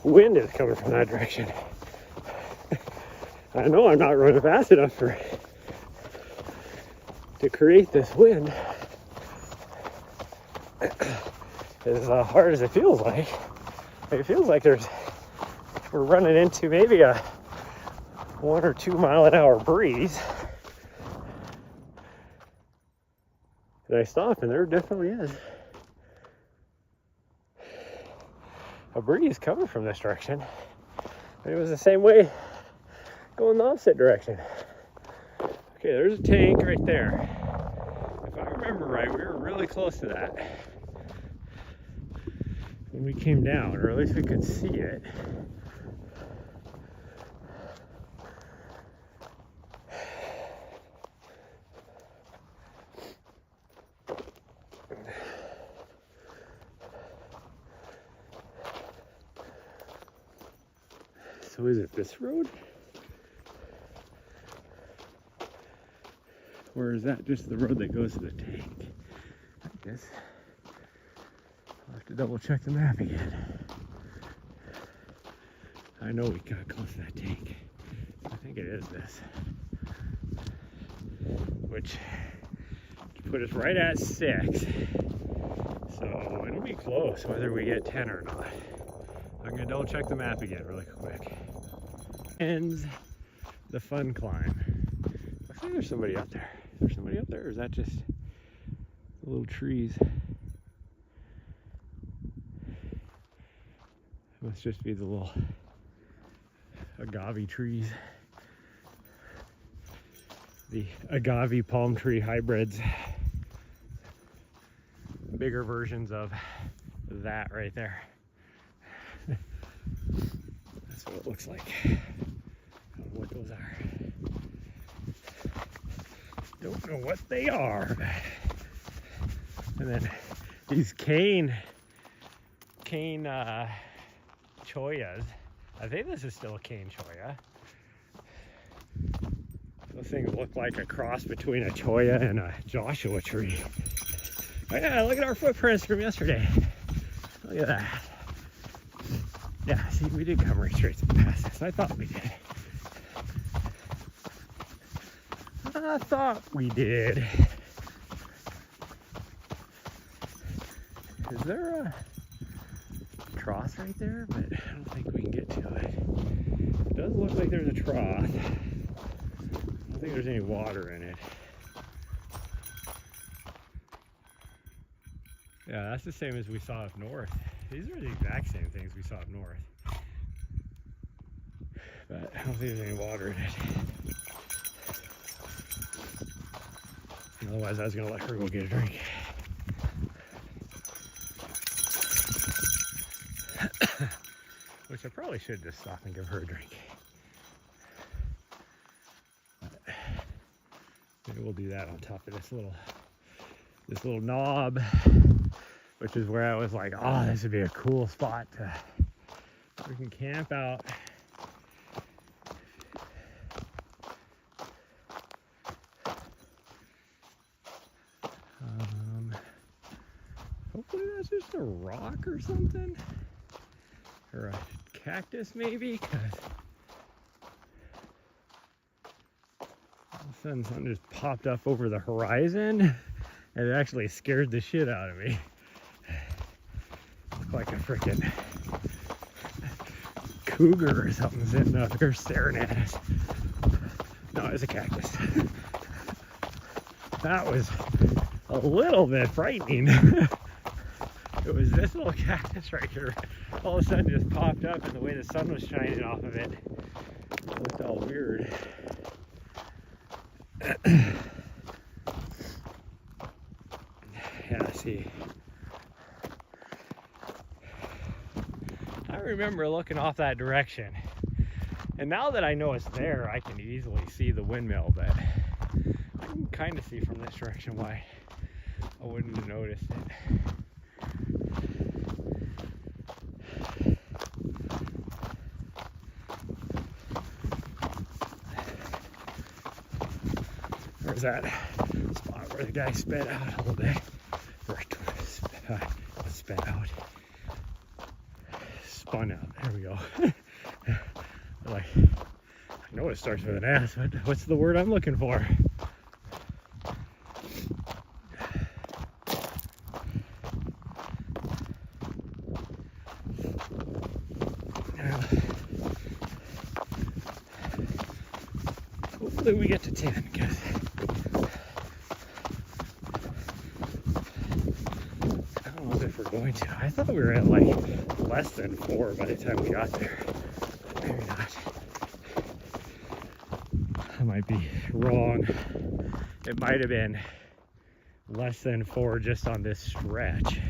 wind is coming from that direction? I know I'm not running fast enough to create this wind. As hard as it feels like we're running into maybe a 1 or 2 mile an hour breeze. And I stop, and there definitely is a breeze coming from this direction. But it was the same way going the opposite direction. Okay, there's a tank right there. If I remember right, we were really close to that when we came down, or at least we could see it. So is it this road? Or is that just the road that goes to the tank? I guess I'll have to double check the map again. I know we got close to that tank. I think it is this. Which put us right at 6. So it'll be close whether we get 10 or not. I'm gonna double check the map again really quick. Ends the fun climb. Looks like there's somebody out there. Is there somebody out there, or is that just the little trees? It must just be the little agave trees. The agave palm tree hybrids. Bigger versions of that right there. That's what it looks like. I don't know what those are. Don't know what they are. And then these cane choyas. I think this is still a cane choya. Those things look like a cross between a choya and a Joshua tree. Oh yeah, look at our footprints from yesterday. Look at that. Yeah, see, we did come right straight past this. I thought we did. I thought we did. Is there a trough right there? But I don't think we can get to it. It does look like there's a trough. I don't think there's any water in it. Yeah, that's the same as we saw up north. These are the exact same things we saw up north. But I don't think there's any water in it. Otherwise, I was gonna let her go get a drink. Which I probably should just stop and give her a drink. But maybe we'll do that on top of this little knob, which is where I was like, oh, this would be a cool spot to we can camp out. Hopefully that's just a rock or something, or a cactus maybe, because all of a sudden something just popped up over the horizon and it actually scared the shit out of me. Looked like a freaking cougar or something sitting up here staring at us. No, it's a cactus. That was a little bit frightening. It was this little cactus right here. All of a sudden just popped up, and the way the sun was shining off of it, it looked all weird. Yeah, see. I remember looking off that direction. And now that I know it's there, I can easily see the windmill, but I can kind of see from this direction why I wouldn't have noticed it. There's that spot where the guy sped out a little bit. Or sped out. Spun out. There we go. Like, I know it starts with an S, but what's the word I'm looking for? Hopefully we get to 10, because I don't know if we're going to. I thought we were at like less than 4 by the time we got there. Maybe not. I might be wrong. It might have been less than 4 just on this stretch.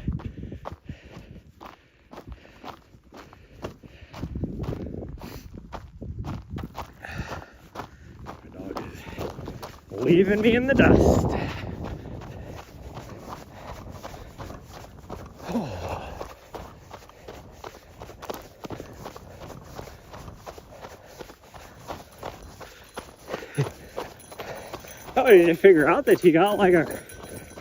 My dog is leaving me in the dust. I didn't figure out that she got like a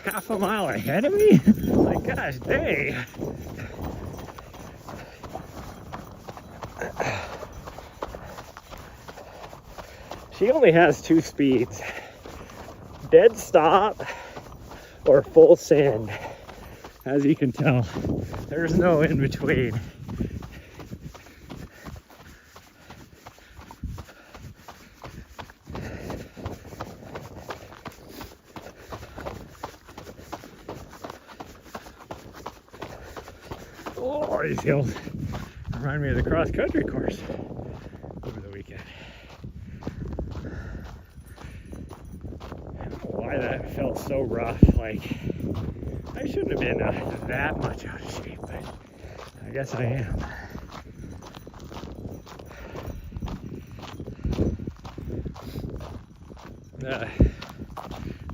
half a mile ahead of me. Like, gosh dang. She only has 2 speeds: dead stop or full send. As you can tell, there's no in between. Oh, these hills remind me of the cross-country course over the weekend. I don't know why that felt so rough. Like, I shouldn't have been that much out of shape, but I guess I am. The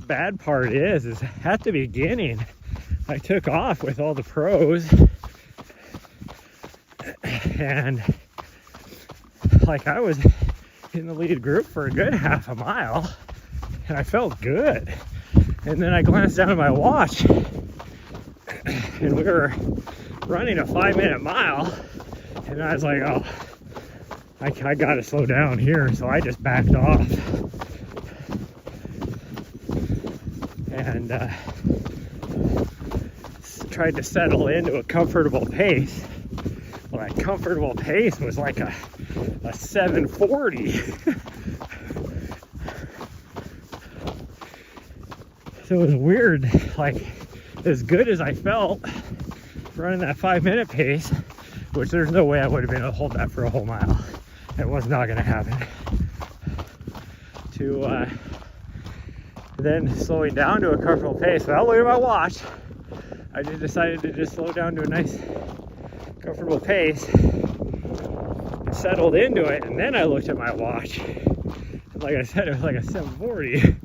bad part is at the beginning, I took off with all the pros, and like I was in the lead group for a good half a mile, and I felt good. And then I glanced down at my watch, and we were running a 5-minute mile, and I was like, oh, I gotta slow down here. So I just backed off and tried to settle into a comfortable pace. Well, that comfortable pace was like a 740. So it was weird, like as good as I felt running that 5-minute pace, which there's no way I would have been able to hold that for a whole mile. It was not going to happen. To then slowing down to a comfortable pace without looking at my watch, I just decided to just slow down to a nice comfortable pace, settled into it, and then I looked at my watch. And like I said, it was like a 740. So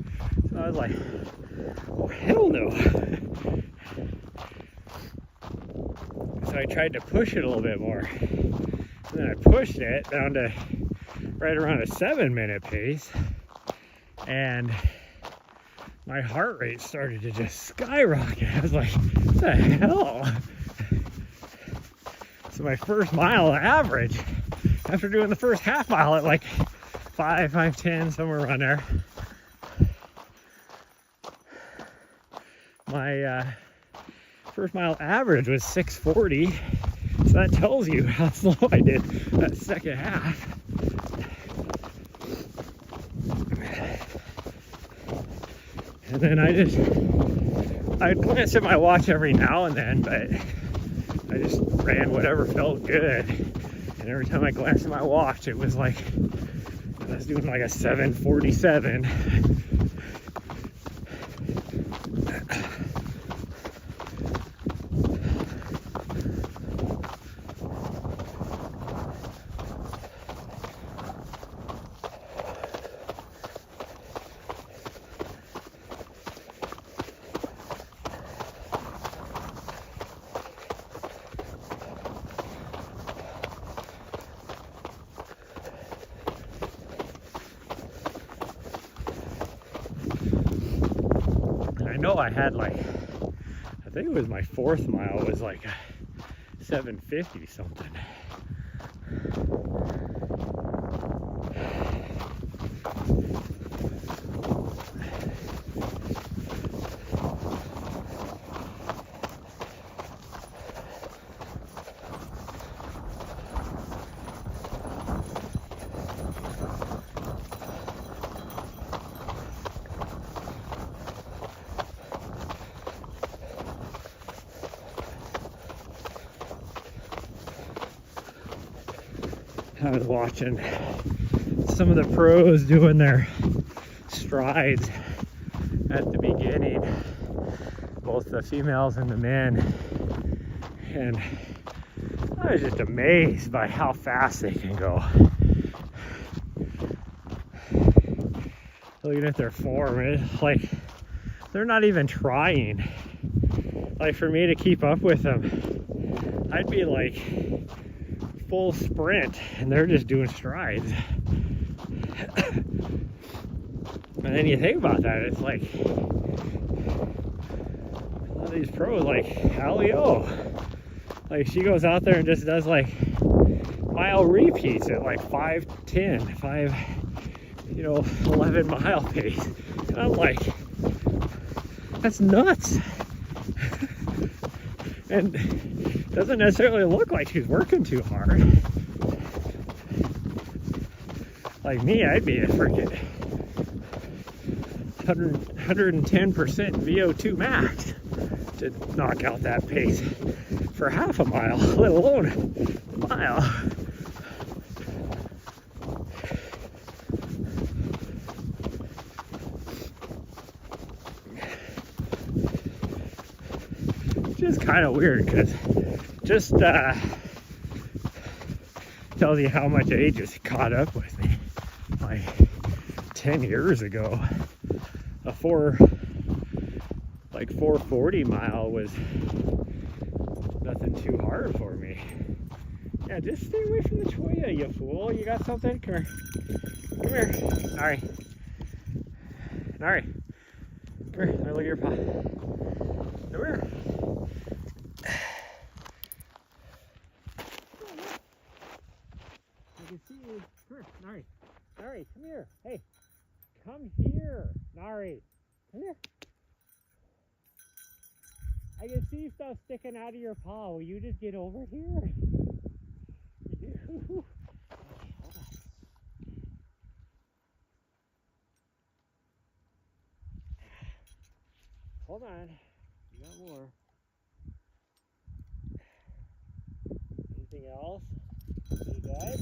I was like, oh hell no. So I tried to push it a little bit more. And then I pushed it down to right around a 7-minute pace. And my heart rate started to just skyrocket. I was like, what the hell? So my first mile average, after doing the first half mile at like 5:10, somewhere around there, my first mile average was 6:40. So that tells you how slow I did that second half. And then I glanced at my watch every now and then, but I just ran whatever felt good. And every time I glanced at my watch, it was like I was doing like a 7:47. I know I had like, I think it was my 4th mile was like a 750 something. I was watching some of the pros doing their strides at the beginning, both the females and the men, and I was just amazed by how fast they can go. Looking at their form, it's like they're not even trying. Like for me to keep up with them, I'd be like full sprint and they're just doing strides. And then you think about that, it's like all these pros, like Alio, like she goes out there and just does like mile repeats at like 5:10, 11 mile pace, and I'm like, that's nuts. And doesn't necessarily look like she's working too hard. Like me, I'd be a freaking 110% VO2 max to knock out that pace for half a mile, let alone a mile. Which is kind of weird because just tells you how much age has caught up with me. Like 10 years ago, a 440 mile was nothing too hard for me. Yeah, just stay away from the cholla, you fool. You got something? Come here. Come here. Nari. Nari. Come here. Let me look at your paw. Come here. I can see you. Come here, Nari. Nari, come here. Hey. Come here. Nari. Come here. I can see stuff sticking out of your paw. Will you just get over here? You. Hold on. You got more. Anything else? You good?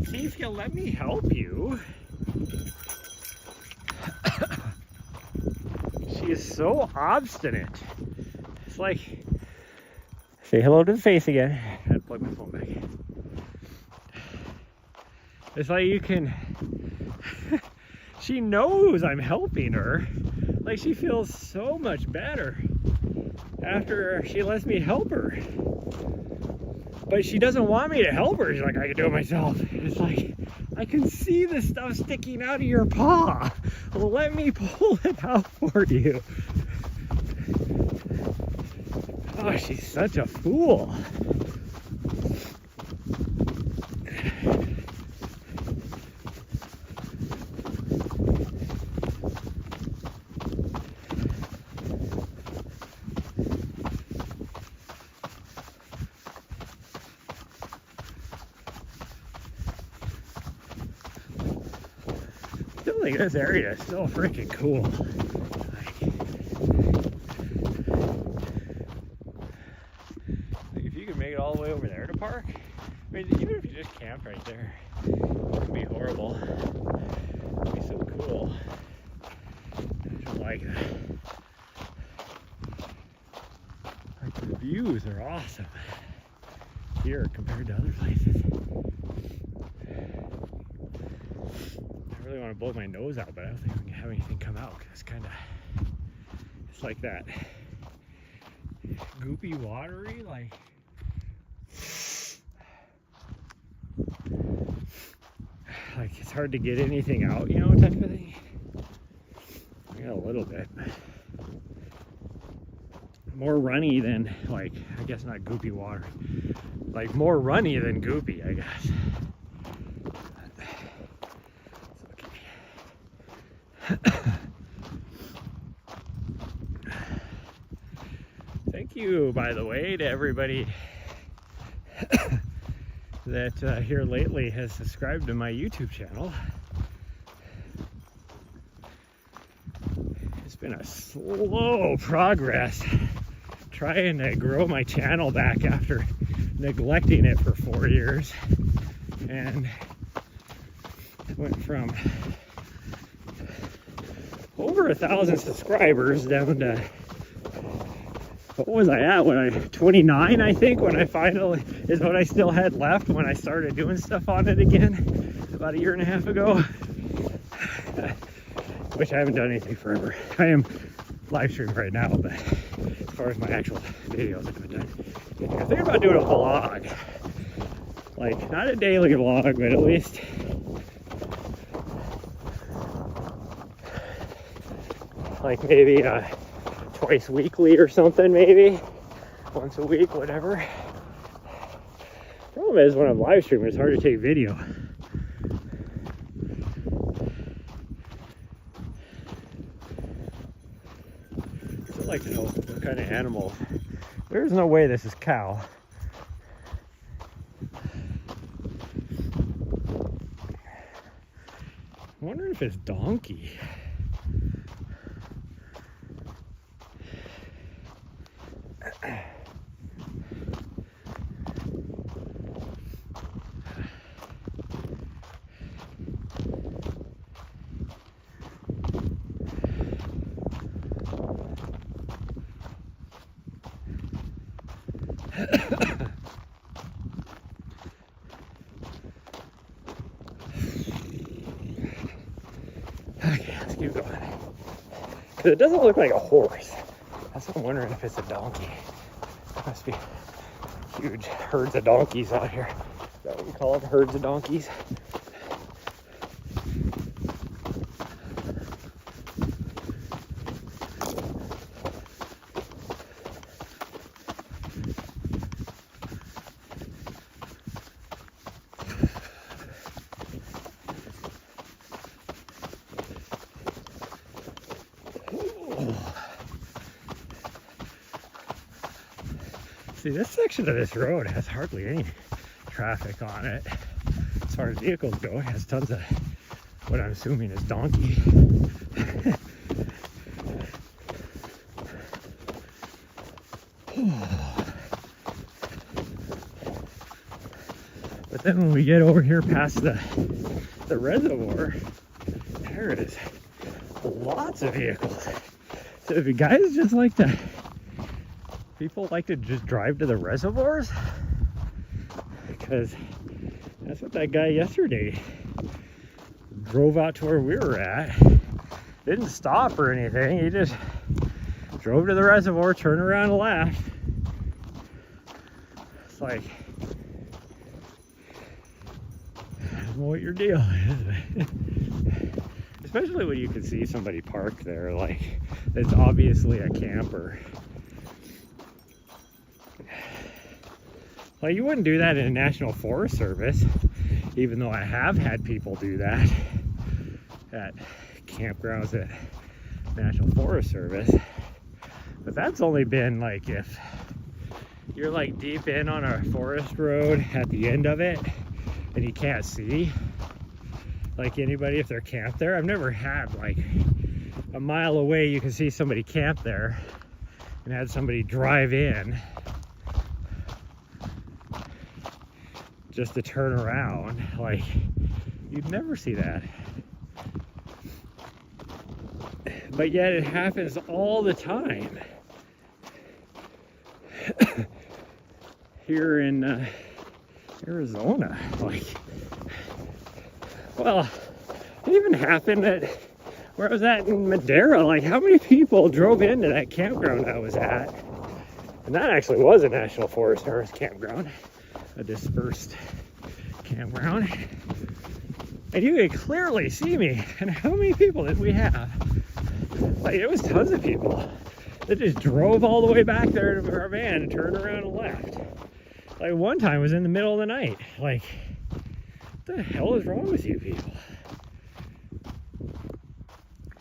See if you'll let me help you. She is so obstinate. It's like, say hello to the face again. I had to plug my phone back in. It's like you can, she knows I'm helping her. Like she feels so much better after she lets me help her. But she doesn't want me to help her. She's like, I can do it myself. It's like, I can see the stuff sticking out of your paw. Well, let me pull it out for you. Oh, she's such a fool. I think this area is so freaking cool. Like if you could make it all the way over there to park, I mean, even if you just camp right there, it wouldn't be horrible. It'd be so cool. I just like that. Like the views are awesome here compared to other places. I really want to blow my nose out, but I don't think we can have anything come out because it's kind of, it's like that goopy, watery, like it's hard to get anything out, you know, type of thing. I got a little bit, but more runny than, like, I guess not goopy water, like more runny than goopy, I guess. Thank you, by the way, to everybody that here lately has subscribed to my YouTube channel. It's been a slow progress trying to grow my channel back after neglecting it for 4 years, and it went from over 1,000 subscribers down to, what was I at when 29, I think, when I finally, is what I still had left when I started doing stuff on it again about 1.5 years ago, which I haven't done anything forever. I am live streaming right now, but as far as my actual videos, I haven't done anything. I'm thinking about doing a vlog, like not a daily vlog, but at least like maybe twice weekly or something, maybe once a week, whatever. Problem is, when I'm live streaming, it's hard to take video. I'd like to know what kind of animal. There's no way this is cow. I'm wondering if it's donkey. Okay, let's keep going. Because it doesn't look like a horse. That's what I'm wondering if it's a donkey. There must be huge herds of donkeys out here. Is that what you call them? Herds of donkeys? See, this section of this road has hardly any traffic on it. As far as vehicles go, it has tons of what I'm assuming is donkey. But then when we get over here past the reservoir, there is lots of vehicles. So if you guys just like to, people like to just drive to the reservoirs, because that's what that guy yesterday drove out to where we were at. Didn't stop or anything, he just drove to the reservoir, turned around and left. It's like, I don't know what your deal is. Especially when you can see somebody parked there, like, it's obviously a camper. Like, you wouldn't do that in a National Forest Service, even though I have had people do that at campgrounds at National Forest Service. But that's only been like if you're like deep in on a forest road at the end of it and you can't see like anybody if they're camped there. I've never had like a mile away you can see somebody camp there and had somebody drive in just to turn around. Like, you'd never see that. But yet it happens all the time here in Arizona. Like, well, it even happened at where I was at in Madera. Like, how many people drove into that campground I was at? And that actually was a National Forest Service campground, a dispersed campground. And you could clearly see me. And how many people did we have? Like, it was tons of people that just drove all the way back there to our van and turned around and left. Like, one time it was in the middle of the night. Like, what the hell is wrong with you people?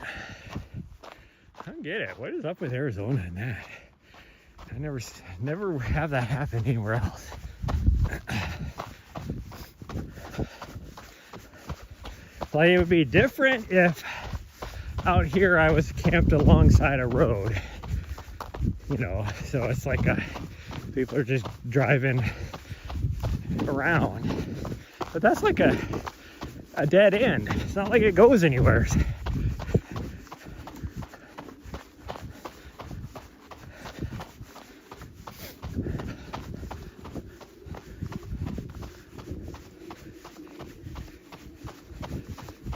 I don't get it. What is up with Arizona and that? I never have that happen anywhere else. Like, it would be different if out here I was camped alongside a road, you know, so it's like people are just driving around, but that's like a dead end. It's not like it goes anywhere.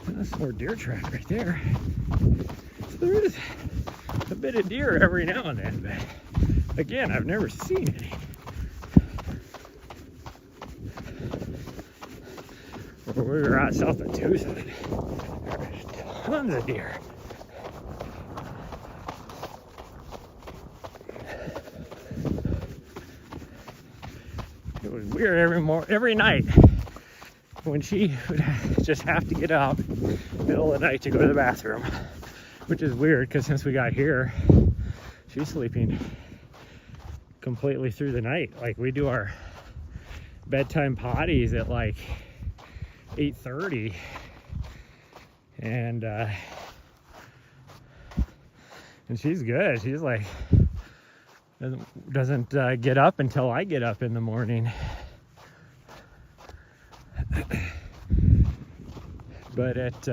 That's more deer track right there. So there is a bit of deer every now and then, but again, I've never seen any. When we were out south of Tucson, there was tons of deer. It was weird every night when she would just have to get up middle of the night to go to the bathroom, which is weird because since we got here, she's sleeping completely through the night. Like, we do our bedtime potties at like 8:30, and she's good. She's like doesn't get up until I get up in the morning. But at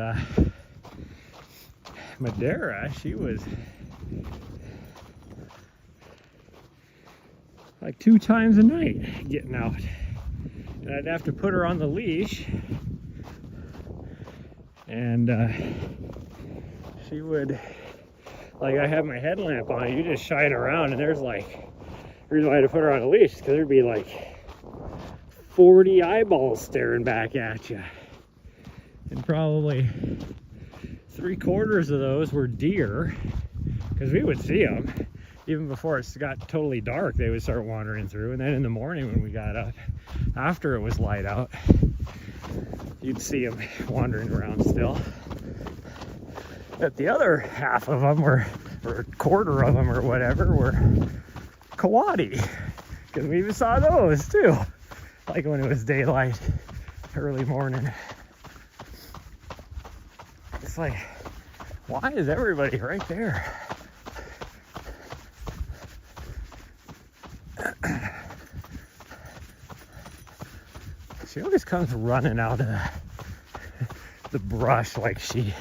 Madera, she was like 2 times a night getting out. And I'd have to put her on the leash. And she would, like, I have my headlamp on, you just shine around, and there's like, the reason why I had to put her on a leash is because there'd be like 40 eyeballs staring back at you. And probably 3/4 of those were deer, because we would see them. Even before it got totally dark, they would start wandering through. And then in the morning when we got up, after it was light out, you'd see them wandering around still. But the other half of them were, or 1/4 of them or whatever, were coati. Because we even saw those too. Like when it was daylight, early morning. It's like, why is everybody right there? She always comes running out of the brush like she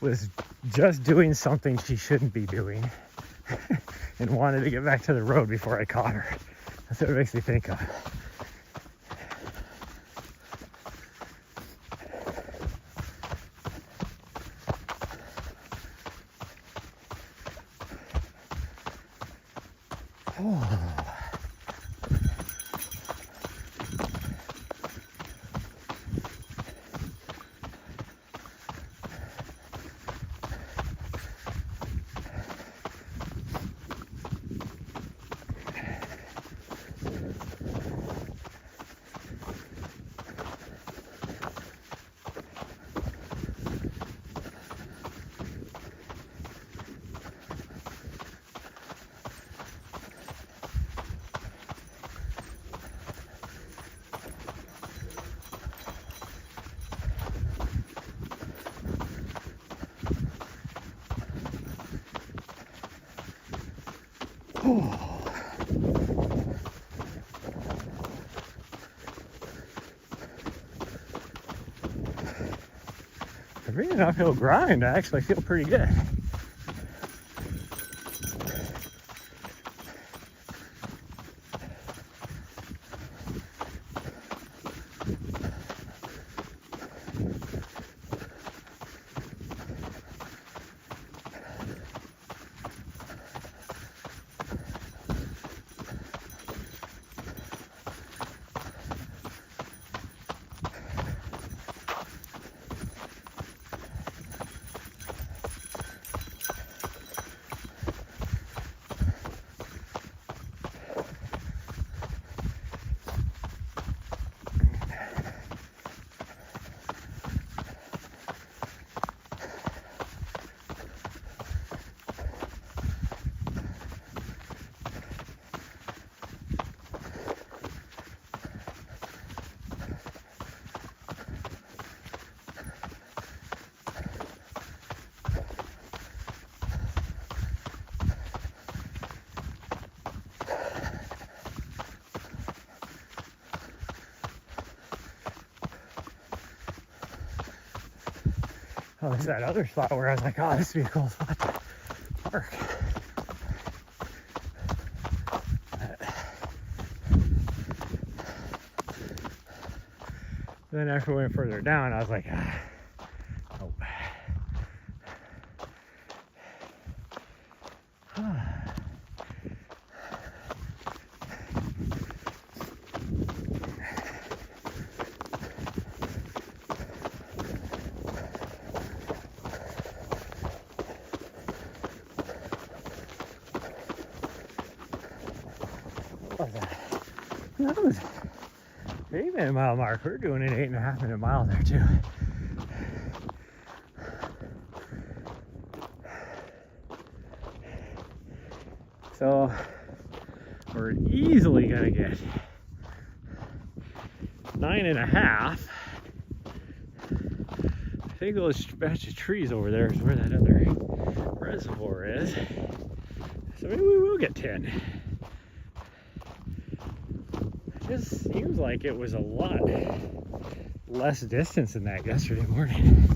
was just doing something she shouldn't be doing and wanted to get back to the road before I caught her. That's what it makes me think of. Oh. For being an uphill grind, I actually feel pretty good. Oh, there's that other spot where I was like, oh, this would be a cool spot to park. Then after we went further down, I was like, nope. What was that? That was 8-minute mile mark. We're doing an 8.5-minute mile there too. So we're easily gonna get 9.5. I think those batch of trees over there is where that other reservoir is. So maybe we will get 10. It just seems like it was a lot less distance than that yesterday morning.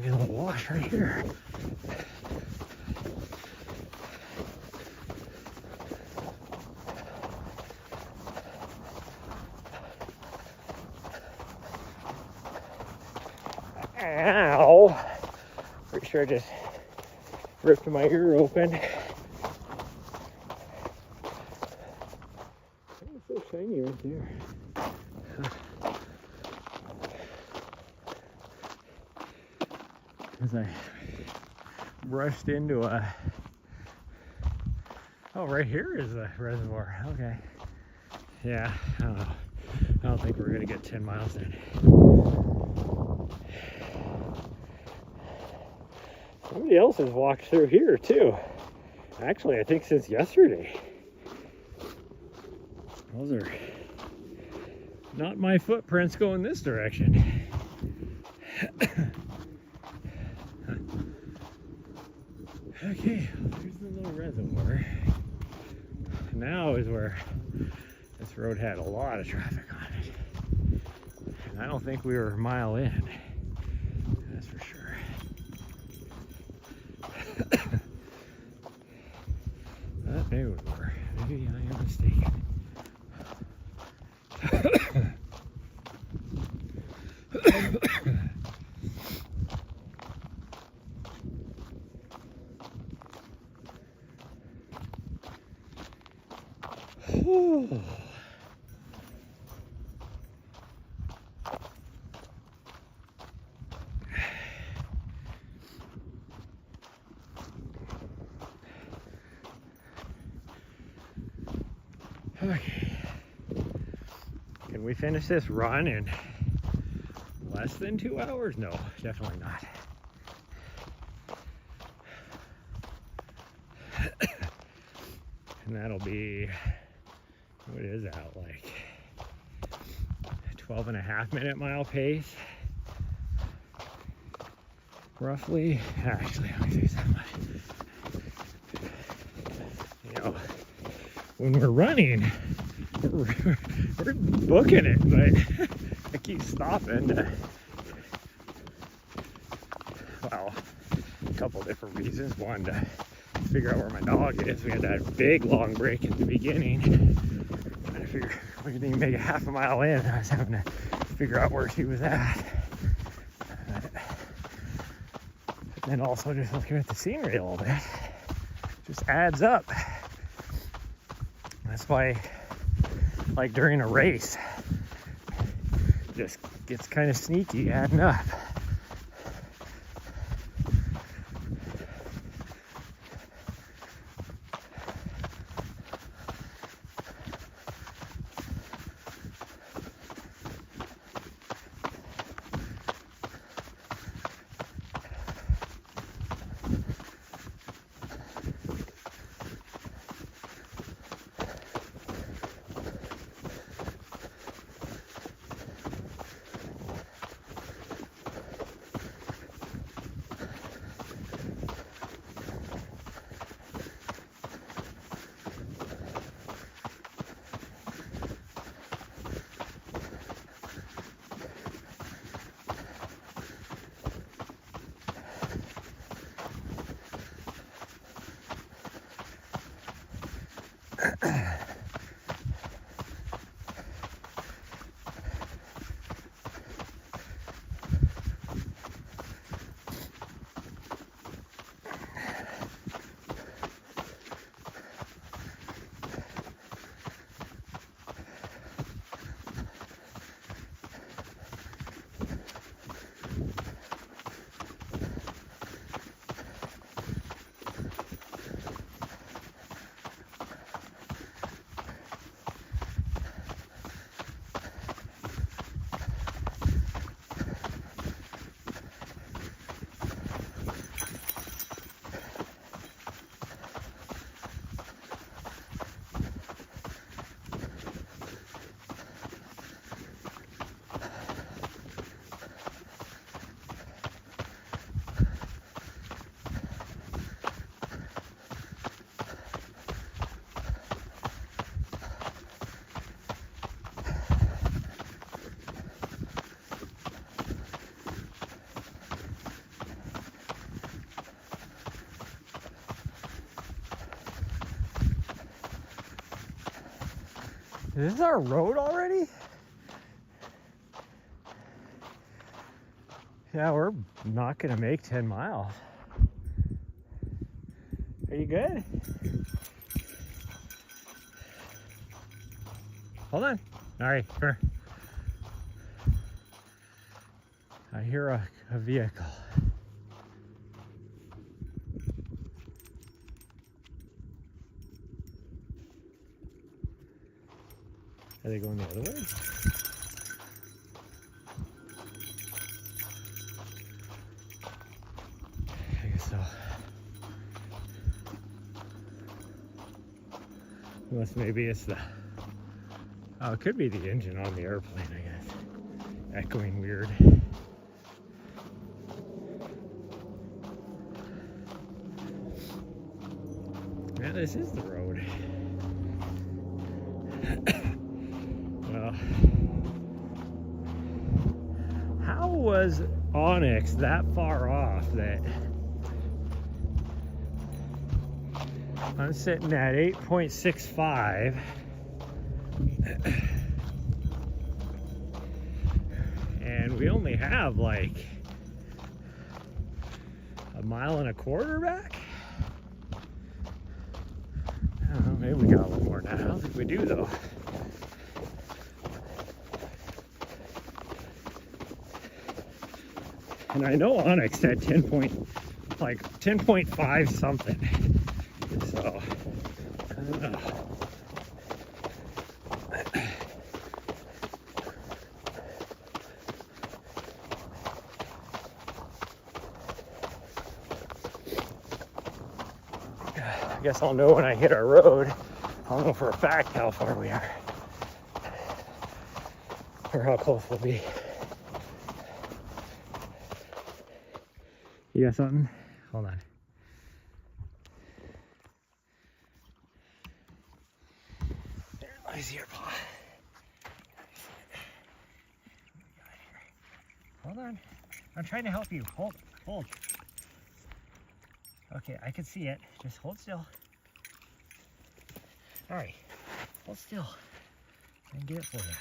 maybe a little wash right here. Ow! Pretty sure I just ripped my ear open. It's so shiny right there. As I brushed into a... Oh, right here is the reservoir. Okay. Yeah, I don't know. I don't think we're going to get 10 miles in. Somebody else has walked through here too. Actually, I think since yesterday. Those are not my footprints going this direction. Okay, there's the little reservoir. Now is where this road had a lot of traffic on it. And I don't think we were a mile in. That's for sure. But maybe we were. Maybe I am mistaken. Okay. Can we finish this run in less than 2 hours? No, definitely not. And that'll be, what is that, like 12.5 mile pace? Roughly. Actually, let me do that much. You know, when we're running, we're booking it, but I keep stopping. Well, a couple different reasons. One, to figure out where my dog is. We had that big long break at the beginning. I figured we didn't even make it half a mile in. I was having to figure out where she was at. And also just looking at the scenery a little bit. Just adds up. That's why, like during a race, it just gets kind of sneaky adding up. Is this our road already? Yeah, we're not gonna make 10 miles. Are you good? Hold on. All right, here. I hear a vehicle. Are they going the other way? I guess so. Unless maybe it's the... Oh, it could be the engine on the airplane, I guess. Echoing weird. Yeah, this is the road. Well, how was Onyx that far off that I'm sitting at 8.65 and we only have like a mile and a quarter back? I don't know, maybe we got a little more now. I don't think we do though. And I know Onyx had 10.5 something. So, I don't know. I guess I'll know when I hit our road. I'll know for a fact how far we are. Or how close we'll be. You got something? Hold on. There, let me see your paw. Hold on. I'm trying to help you. Hold. Okay, I can see it. Just hold still. All right, hold still. I can get it for you.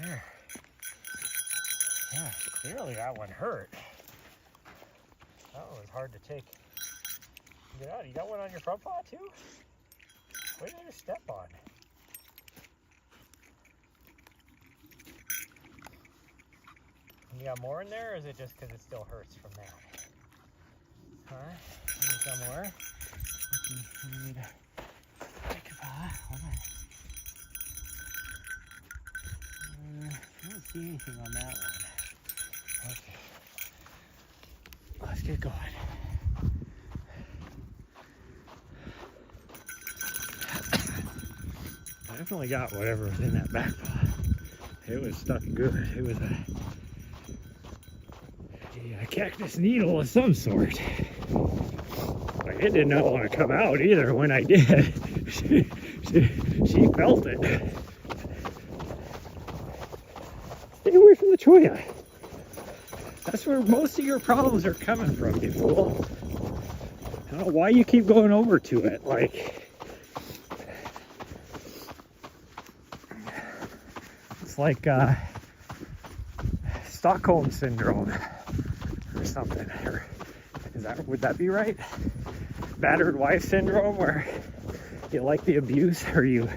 There. Yeah, clearly that one hurt. That one was hard to take. Get out. You got one on your front paw too? What did you step on? And you got more in there, or is it just because it still hurts from that? Huh? Need some more? You need to take your paw. Hold on. I don't see anything on that one. Okay. Let's get going. I definitely got whatever was in that back paw. It was stuck good. It was a cactus needle of some sort. But it did not want to come out either when I did. She felt it. Stay away from the cholla. That's where most of your problems are coming from, you fool. I don't know why you keep going over to it. Like, it's like Stockholm syndrome or something. Would that be right? Battered wife syndrome, where you like the abuse, or you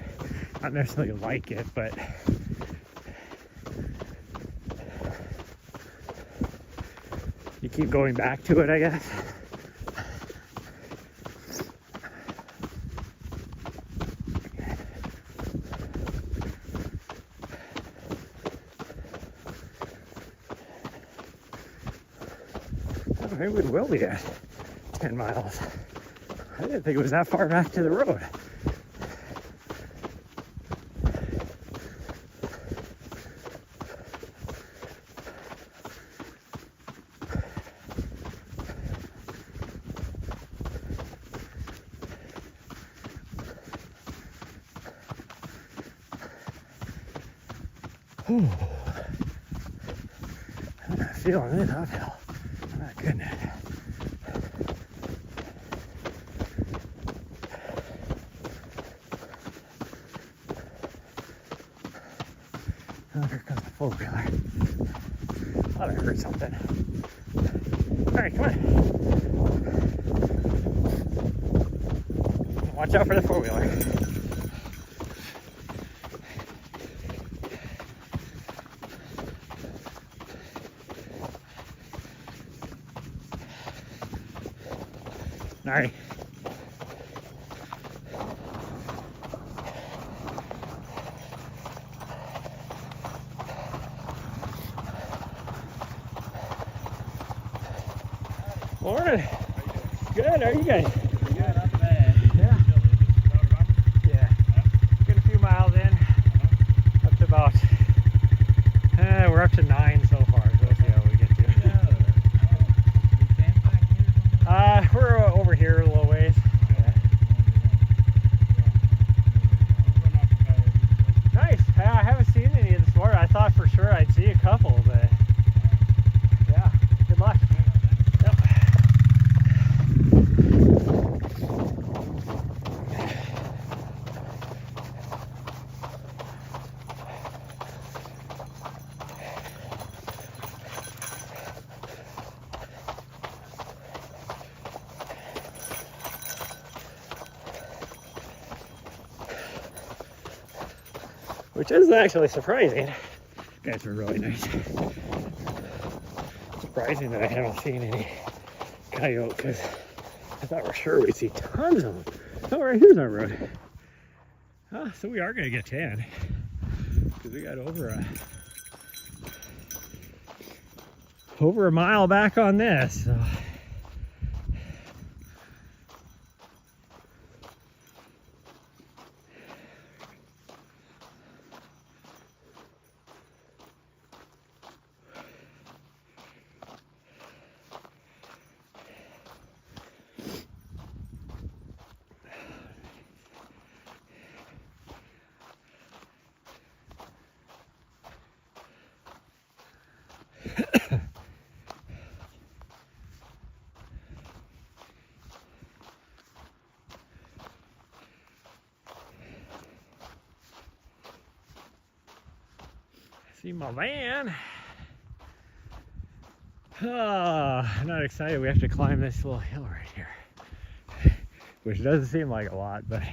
not necessarily like it, but you keep going back to it, I guess. Maybe we will be at 10 miles. I didn't think it was that far back to the road. Ooh. I'm not feeling it uphill. My goodness. Oh, here comes the four-wheeler. Thought I heard something. Alright, come on. Watch out for the four-wheeler. Alright. Morning. Good, how are you guys? Yeah, not bad. Yeah. Yeah. Get a few miles in. Up to about, we're up to 9 so far, so we'll see how we get to. We're over here a little ways. Yeah. Nice. I haven't seen any this morning. I thought for sure I'd see a couple, but yeah, good luck. Yep. Which is actually surprising. You guys were really nice. Surprising that I haven't seen any coyote, because I thought for sure we'd see tons of them. Oh, right here's our road. Oh, so we are going to get 10, because we got over a mile back on this. So. See my van. I'm not excited. We have to climb this little hill right here, which doesn't seem like a lot, but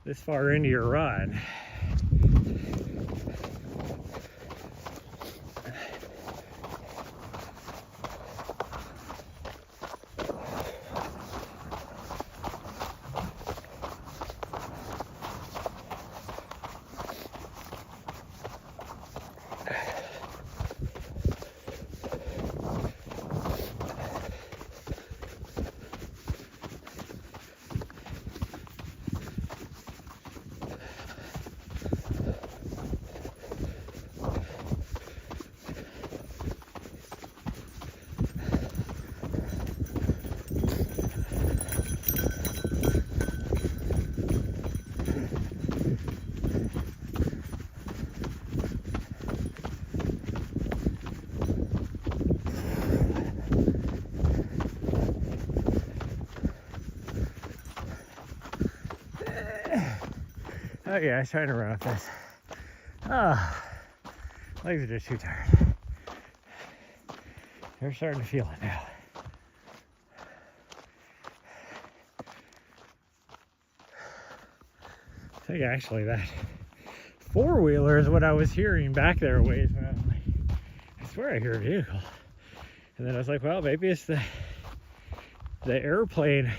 this far into your run. Oh yeah, I was trying to run up this. Legs are just too tired. They're starting to feel it now. I think actually that four-wheeler is what I was hearing back there a ways when I was like, I swear I hear a vehicle. And then I was like, well, maybe it's the airplane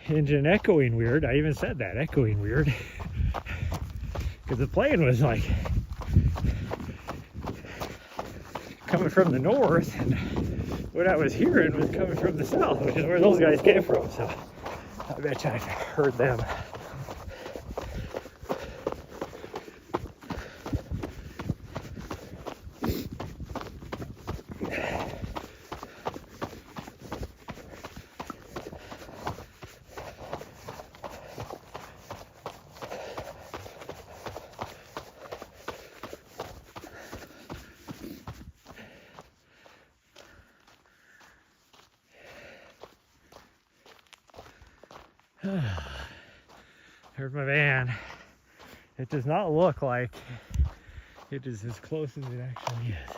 engine echoing weird. I even said that, echoing weird. Because the plane was like coming from the north, and what I was hearing was coming from the south, which is where those guys came from. So I bet you I've heard them. There's my van. It does not look like It is as close as it actually is.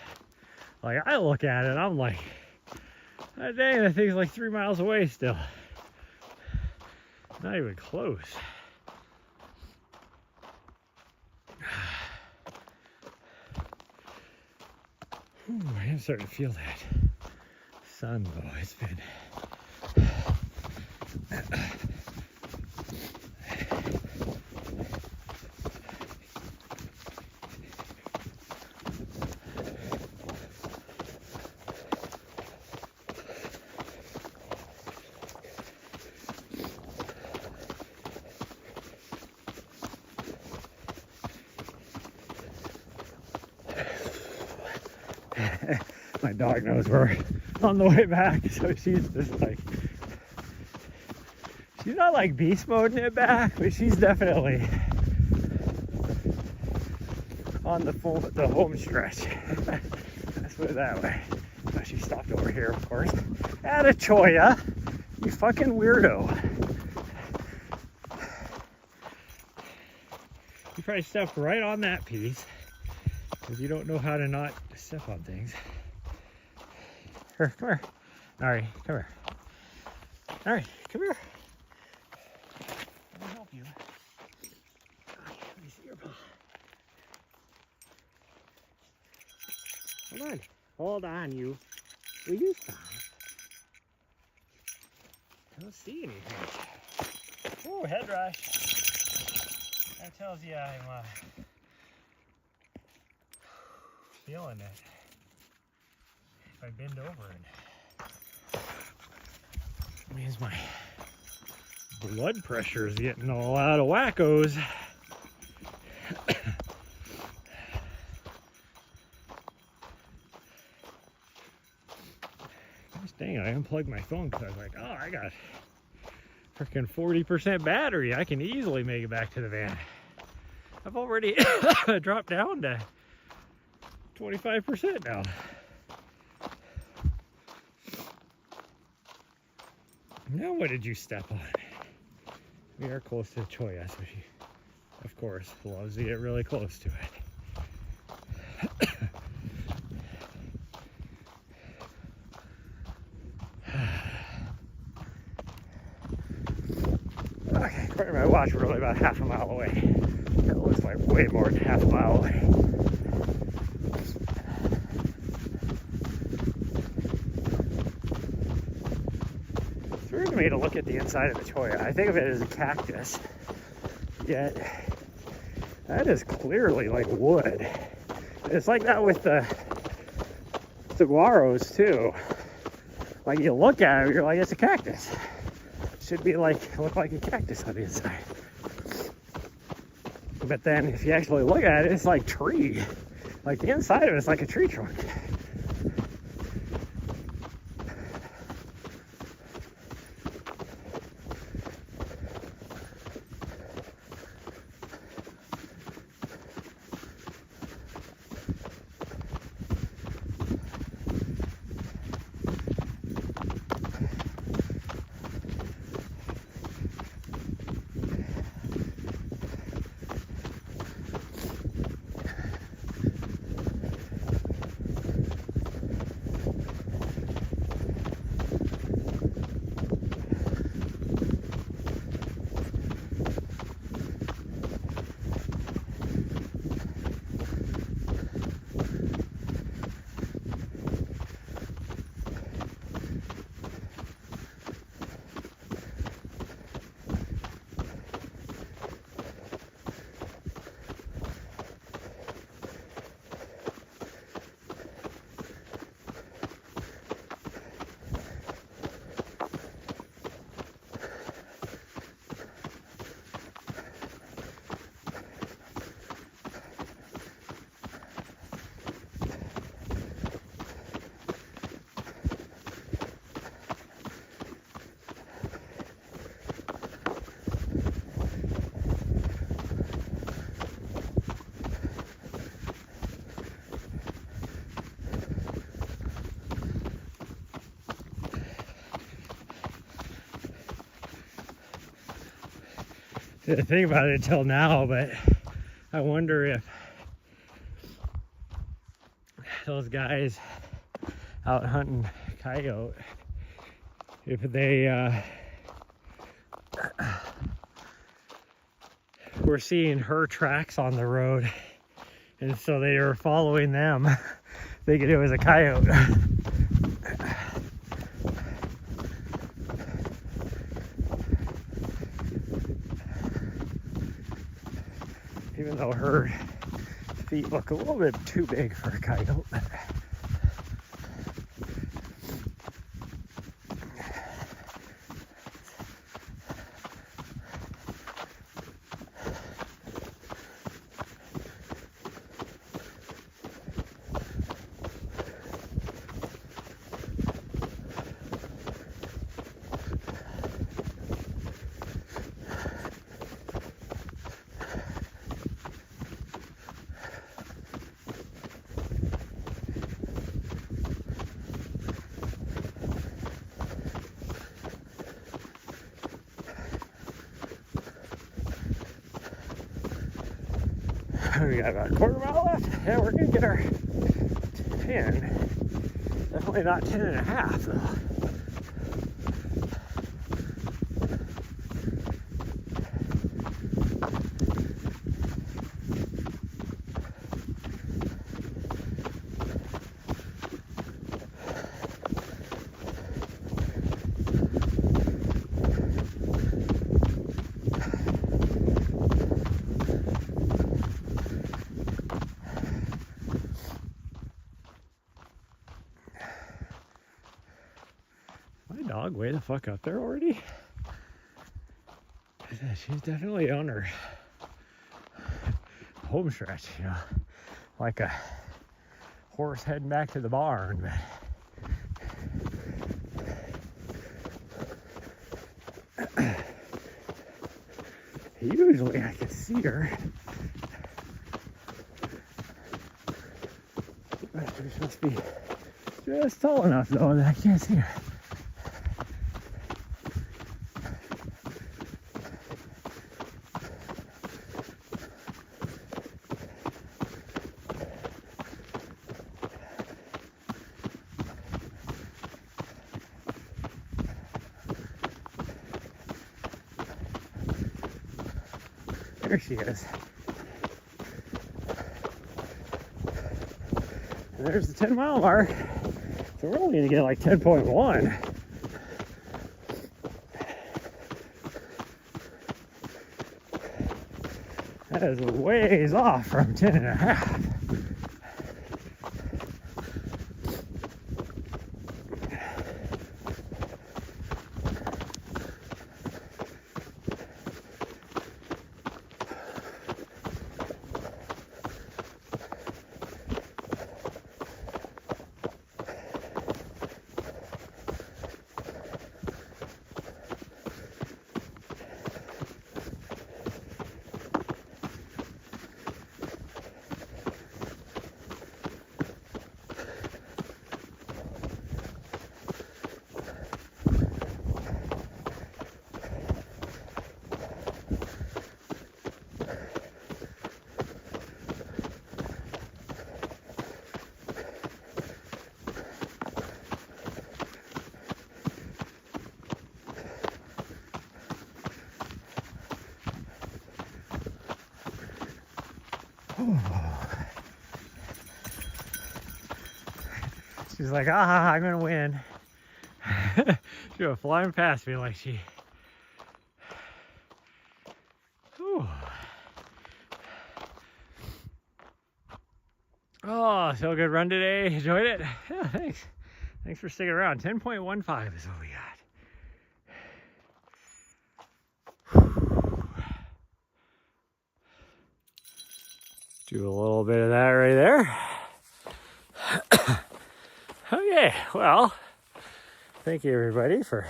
Like, I look at it, I'm like, oh, dang, that thing's like 3 miles away still. Not even close. Ooh, I am starting to feel that sun though. It's been my dog knows we're on the way back, so she's just like, she's not like beast moding it back, but she's definitely on the home stretch. Let's put it that way. Oh, she stopped over here, of course. Atta Choya, you fucking weirdo. You probably stepped right on that piece because you don't know how to not step on things. Here, come here. All right, come here. All right, come here. Let me help you. Okay, let me see your paw. Come on. Hold on, you. Will you stop? I don't see anything. Oh, head rush. That tells you I'm feeling it. If I bend over it means my blood pressure is getting all out of wackos. Gosh dang, I unplugged my phone because I was like, oh, I got freaking 40% battery. I can easily make it back to the van. I've already dropped down to 25% now. Now what did you step on? We are close to Choya, so she, of course, loves to get really close to it. Okay, according to my watch, we're only about half a mile away. It looks like way more than half a mile away. It's weird to me to look at the inside of the Choya. I think of it as a cactus, yet that is clearly like wood. It's like that with the saguaros too. Like you look at it, you're like, it's a cactus. It should be like, look like a cactus on the inside. But then if you actually look at it, it's like tree. Like the inside of it is like a tree trunk. Didn't think about it until now, but I wonder if those guys out hunting coyote, if they were seeing her tracks on the road, and so they were following them, thinking it was a coyote. Even though her feet look a little bit too big for a coyote. We got about a quarter mile left. Yeah, we're gonna get our 10. Definitely not 10 and a half though. Dog way the fuck up there already. She's definitely on her home stretch, you know, like a horse heading back to the barn. But usually I can see her. She must be just tall enough though that I can't see her. There she is. And there's the 10-mile mark. So we're only gonna get like 10.1. That is a ways off from 10 and a half. She's like, ah, I'm gonna win. She was flying past me like she. Whew. Oh, so good run today. Enjoyed it? Yeah, thanks. Thanks for sticking around. 10.15 is what we got. Do a little bit of that right there. Okay, well, thank you everybody for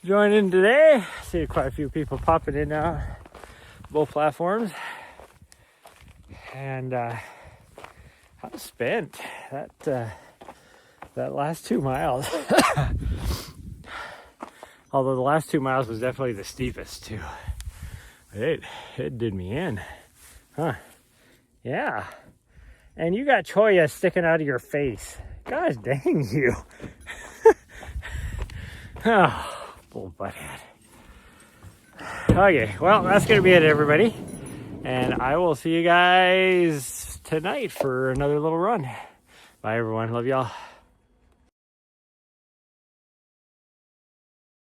joining today. I see quite a few people popping in now, both platforms. And I spent that last 2 miles. Although the last 2 miles was definitely the steepest too. It did me in. Huh. Yeah. And you got cholla sticking out of your face. Gosh dang you. Oh, bull butthead. Okay, well, that's going to be it, everybody. And I will see you guys tonight for another little run. Bye, everyone. Love y'all.